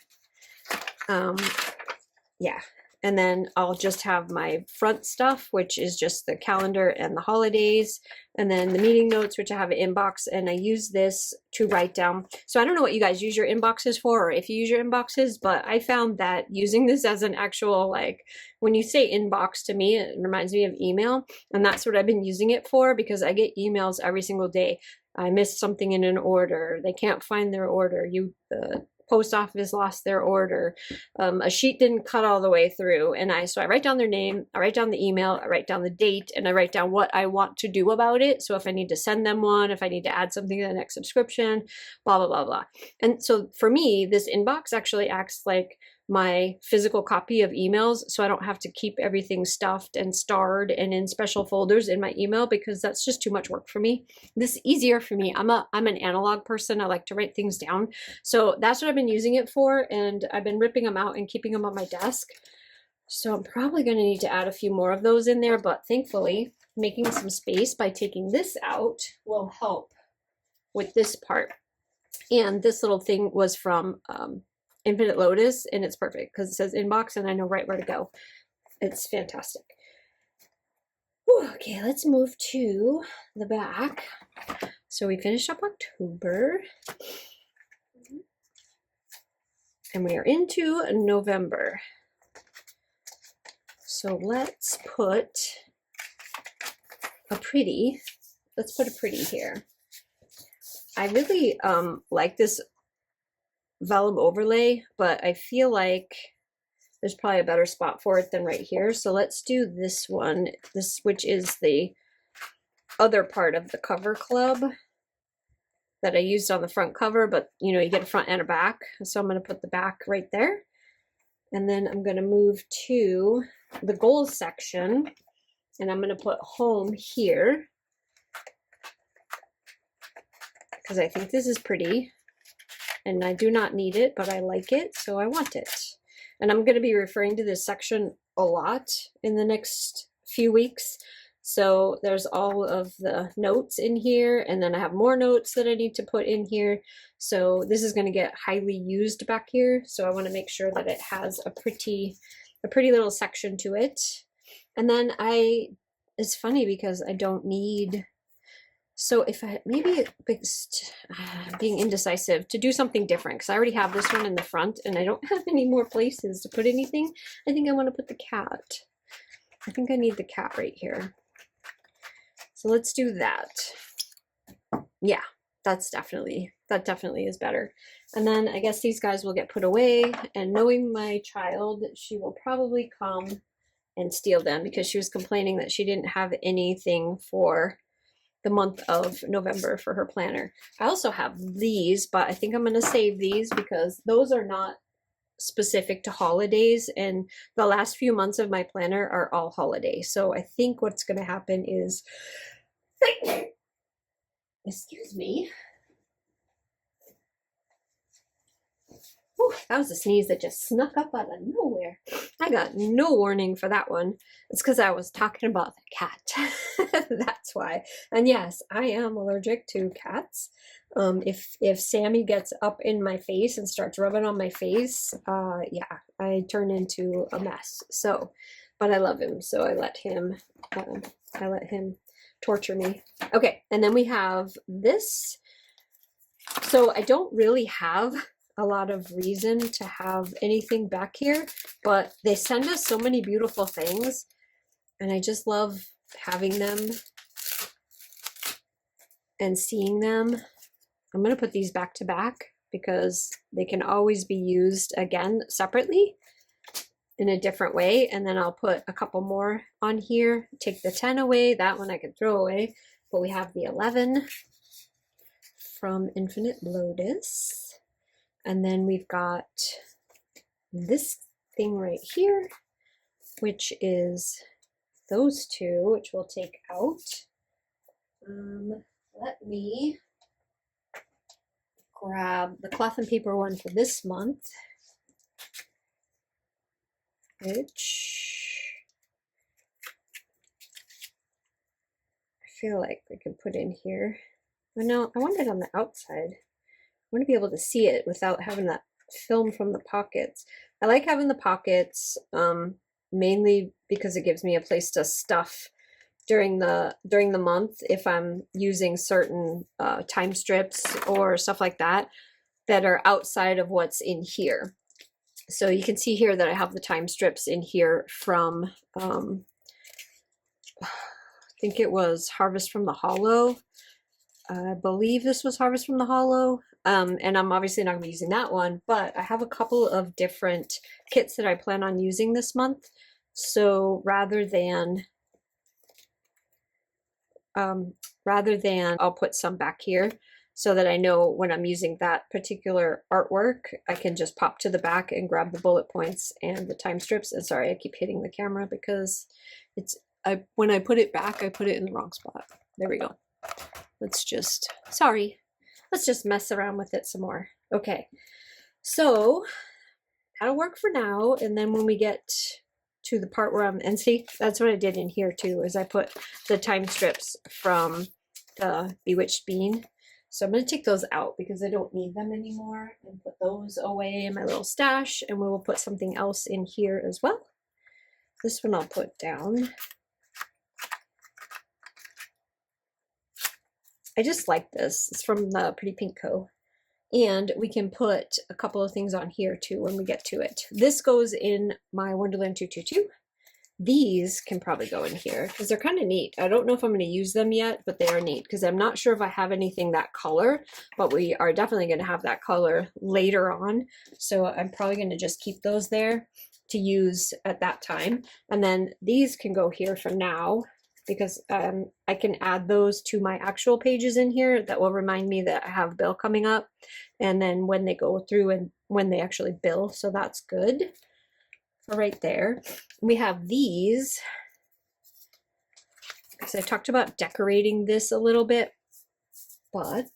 Yeah, and then I'll just have my front stuff, which is just the calendar and the holidays, and then the meeting notes, which I have an inbox, and I use this to write down. So I don't know what you guys use your inboxes for, or if you use your inboxes, but I found that using this as an actual, like, when you say inbox to me, it reminds me of email, and that's what I've been using it for, because I get emails every single day. I missed something in an order. They can't find their order. The post office lost their order. A sheet didn't cut all the way through. And so I write down their name, I write down the email, I write down the date, and I write down what I want to do about it. So if I need to send them one, if I need to add something to the next subscription, blah, blah, blah, blah. And so for me, this inbox actually acts like my physical copy of emails, so I don't have to keep everything stuffed and starred and in special folders in my email, because that's just too much work for me. This is easier for me. I'm an analog person. I like to write things down. So that's what I've been using it for, and I've been ripping them out and keeping them on my desk. So I'm probably going to need to add a few more of those in there, but thankfully making some space by taking this out will help with this part. And this little thing was from 8Lotus, and it's perfect because it says inbox and I know right where to go. It's fantastic. Whew, okay, let's move to the back. So we finished up October and we are into November. So let's put a pretty here. I really like this vellum overlay, but I feel like there's probably a better spot for it than right here. So let's do this one, which is the other part of the cover club that I used on the front cover, but you know, you get a front and a back. So I'm going to put the back right there. And then I'm going to move to the goals section, and I'm going to put home here because I think this is pretty. And I do not need it, but I like it, so I want it. And I'm going to be referring to this section a lot in the next few weeks. So there's all of the notes in here, and then I have more notes that I need to put in here. So this is going to get highly used back here. So I want to make sure that it has a pretty little section to it. And then it's funny because I don't need, so if I, maybe being indecisive to do something different, because I already have this one in the front and I don't have any more places to put anything. I think I want to put the cat. I think I need the cat right here. So let's do that. Yeah, that definitely is better. And then I guess these guys will get put away, and knowing my child, she will probably come and steal them because she was complaining that she didn't have anything for the month of November for her planner. I also have these, but I think I'm going to save these because those are not specific to holidays, and the last few months of my planner are all holiday. So I think what's going to happen is, excuse me. Whew, that was a sneeze that just snuck up out of nowhere. I got no warning for that one. It's because I was talking about the cat. That's why. And yes, I am allergic to cats. If Sammy gets up in my face and starts rubbing on my face, yeah, I turn into a mess. So, but I love him, so I let him torture me. Okay, and then we have this. So I don't really have a lot of reason to have anything back here, but they send us so many beautiful things, and I just love having them and seeing them. I'm going to put these back to back because they can always be used again separately in a different way. And then I'll put a couple more on here, take the 10 away. That one I could throw away, but we have the 11 from 8Lotus. And then we've got this thing right here, which is those two, which we'll take out. Let me grab the cloth and paper one for this month, which I feel like we can put in here. Oh no, I want it on the outside. I want to be able to see it without having that film from the pockets. I like having the pockets mainly because it gives me a place to stuff during the month if I'm using certain time strips or stuff like that that are outside of what's in here. So you can see here that I have the time strips in here from I think it was Harvest from the Hollow. I believe this was Harvest from the Hollow. And I'm obviously not going to be using that one, but I have a couple of different kits that I plan on using this month. So rather than I'll put some back here. so that I know when I'm using that particular artwork, I can just pop to the back and grab the bullet points and the time strips. And sorry, I keep hitting the camera because when I put it back, I put it in the wrong spot. There we go. Let's just mess around with it some more. Okay, so that'll work for now. And then when we get to the part where and see, that's what I did in here too, is I put the time strips from the Bewitched Bean. So I'm going to take those out because I don't need them anymore and put those away in my little stash, and we will put something else in here as well. This one I'll put down. I just like this. It's from the Pretty Pink Co. And we can put a couple of things on here too when we get to it. This goes in my Wonderland 222. These can probably go in here because they're kind of neat. I don't know if I'm going to use them yet, but they are neat because I'm not sure if I have anything that color, but we are definitely going to have that color later on. So I'm probably going to just keep those there to use at that time. And then these can go here for now because I can add those to my actual pages in here that will remind me that I have bill coming up. And then when they go through and when they actually bill, so that's good. Right there, we have these because I talked about decorating this a little bit, but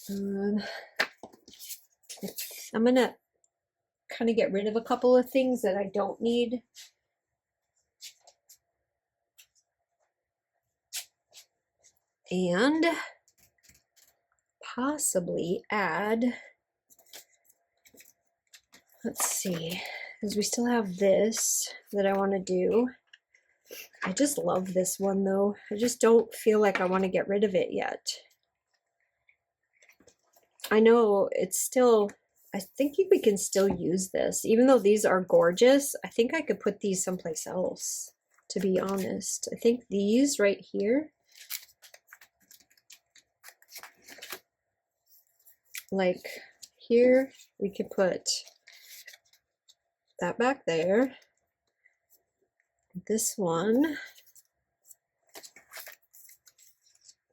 I'm gonna kind of get rid of a couple of things that I don't need. And possibly add, let's see, because we still have this that I want to do. I just love this one though. I just don't feel like I want to get rid of it yet. I know it's still, I think we can still use this. Even though these are gorgeous, I think I could put these someplace else, to be honest. I think these right here, like here, we could put that back there. This one,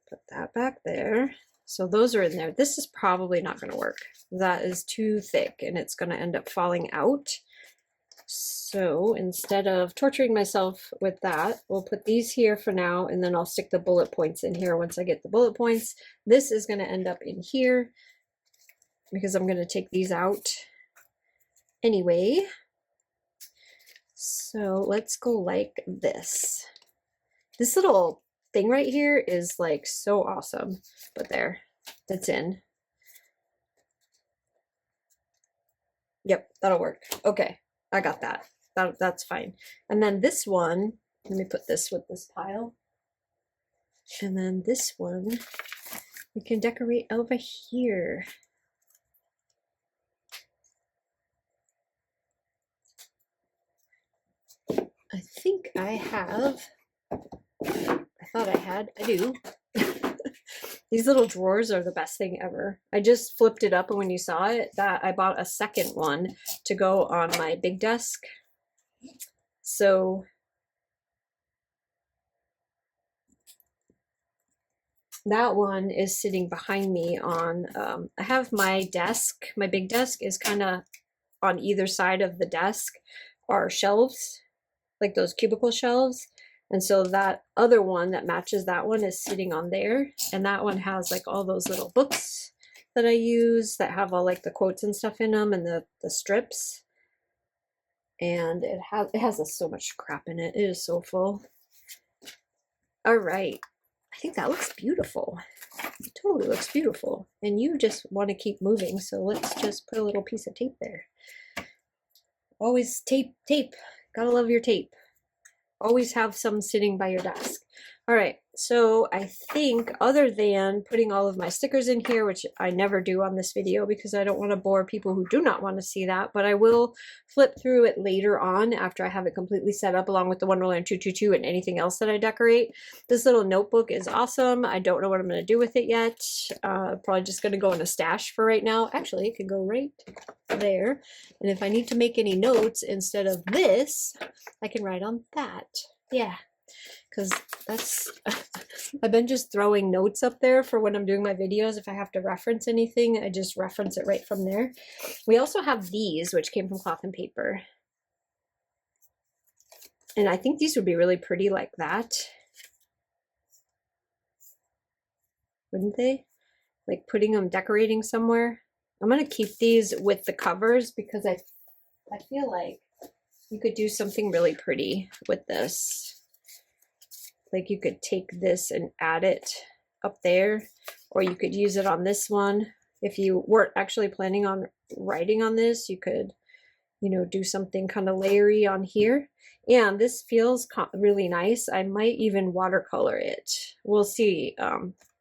put that back there. So those are in there. This is probably not going to work. That is too thick and it's going to end up falling out. So instead of torturing myself with that, we'll put these here for now, and then I'll stick the bullet points in here once I get the bullet points. This is going to end up in here because I'm going to take these out anyway. So let's go like this. This little thing right here is like so awesome, but there, it's in. Yep, that'll work. Okay, I got that. That's fine. And then this one, let me put this with this pile. And then this one, we can decorate over here. I think I have, I thought I had, I do. These little drawers are the best thing ever. I just flipped it up, and when you saw it, that I bought a second one to go on my big desk. So that one is sitting behind me on, I have my desk, my big desk is kind of on either side of the desk are shelves, like those cubicle shelves. And so that other one that matches that one is sitting on there. And that one has like all those little books that I use that have all like the quotes and stuff in them and the strips. And it has so much crap in it. It is so full. All right. I think that looks beautiful. It totally looks beautiful. And you just want to keep moving. So let's just put a little piece of tape there. Always tape. Gotta love your tape. Always have some sitting by your desk. All right, so I think other than putting all of my stickers in here, which I never do on this video because I don't want to bore people who do not want to see that, but I will flip through it later on after I have it completely set up along with the Wonderland 222 and anything else that I decorate. This little notebook is awesome. I don't know what I'm going to do with it yet. Probably just going to go in a stash for right now. Actually, it could go right there. And if I need to make any notes instead of this, I can write on that. Yeah. because that's, I've been just throwing notes up there for when I'm doing my videos. If I have to reference anything, I just reference it right from there. We also have these, which came from Cloth and Paper. And I think these would be really pretty like that. Wouldn't they? Like putting them, decorating somewhere. I'm going to keep these with the covers because I feel like you could do something really pretty with this. Like you could take this and add it up there, or you could use it on this one. If you weren't actually planning on writing on this, you could, you know, do something kind of layery on here. And this feels really nice. I might even watercolor it. We'll see.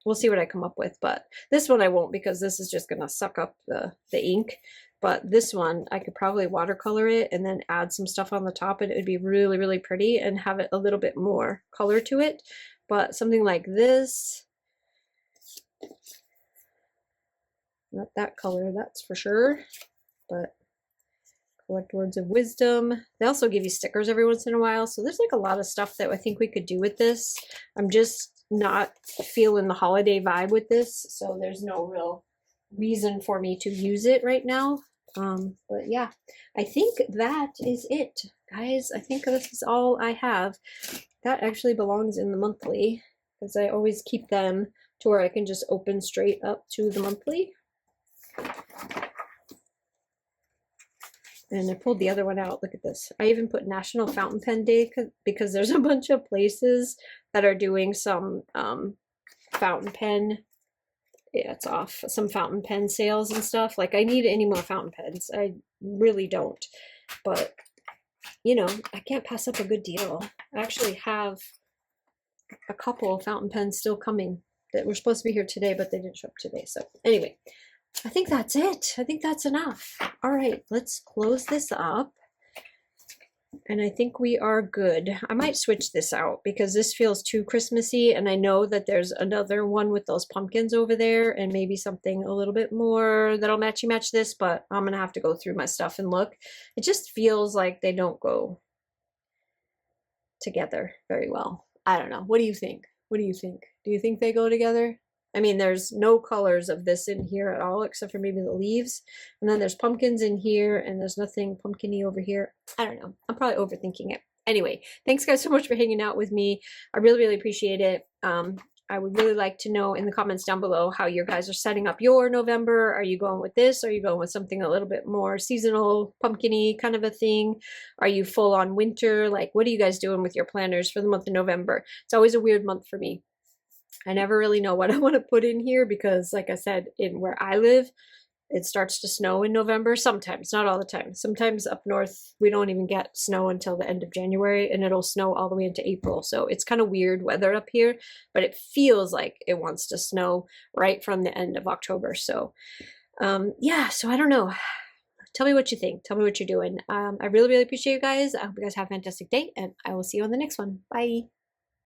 We'll see what I come up with, but this one I won't because this is just gonna suck up the ink. But this one, I could probably watercolor it and then add some stuff on the top, and it would be really, really pretty and have it a little bit more color to it. But something like this, not that color, that's for sure, but collect words of wisdom. They also give you stickers every once in a while. So there's like a lot of stuff that I think we could do with this. I'm just not feeling the holiday vibe with this. So there's no real reason for me to use it right now. But yeah, I think that is it, guys. I think this is all I have. That actually belongs in the monthly because I always keep them to where I can just open straight up to the monthly. And I pulled the other one out. Look at this. I even put National Fountain Pen Day because there's a bunch of places that are doing some fountain pen. Yeah, it's off. Some fountain pen sales and stuff. Like, I need any more fountain pens. I really don't. But, you know, I can't pass up a good deal. I actually have a couple of fountain pens still coming that were supposed to be here today, but they didn't show up today. So, anyway, I think that's it. I think that's enough. All right, let's close this up. And I think we are good. I might switch this out because this feels too Christmassy, and I know that there's another one with those pumpkins over there and maybe something a little bit more that'll match this, but I'm gonna have to go through my stuff and look. It just feels like they don't go together very well. I don't know. What do you think? What do you think? Do you think they go together? I mean, there's no colors of this in here at all, except for maybe the leaves. And then there's pumpkins in here, and there's nothing pumpkin-y over here. I don't know. I'm probably overthinking it. Anyway, thanks guys so much for hanging out with me. I really, really appreciate it. I would really like to know in the comments down below how you guys are setting up your November. Are you going with this? Are you going with something a little bit more seasonal, pumpkin-y kind of a thing? Are you full on winter? Like, what are you guys doing with your planners for the month of November? It's always a weird month for me. I never really know what I want to put in here because, like I said, in where I live, it starts to snow in November. Sometimes, not all the time. Sometimes up north, we don't even get snow until the end of January, and it'll snow all the way into April. So it's kind of weird weather up here, but it feels like it wants to snow right from the end of October. So yeah, so I don't know. Tell me what you think. Tell me what you're doing. I really, really appreciate you guys. I hope you guys have a fantastic day, and I will see you on the next one. Bye.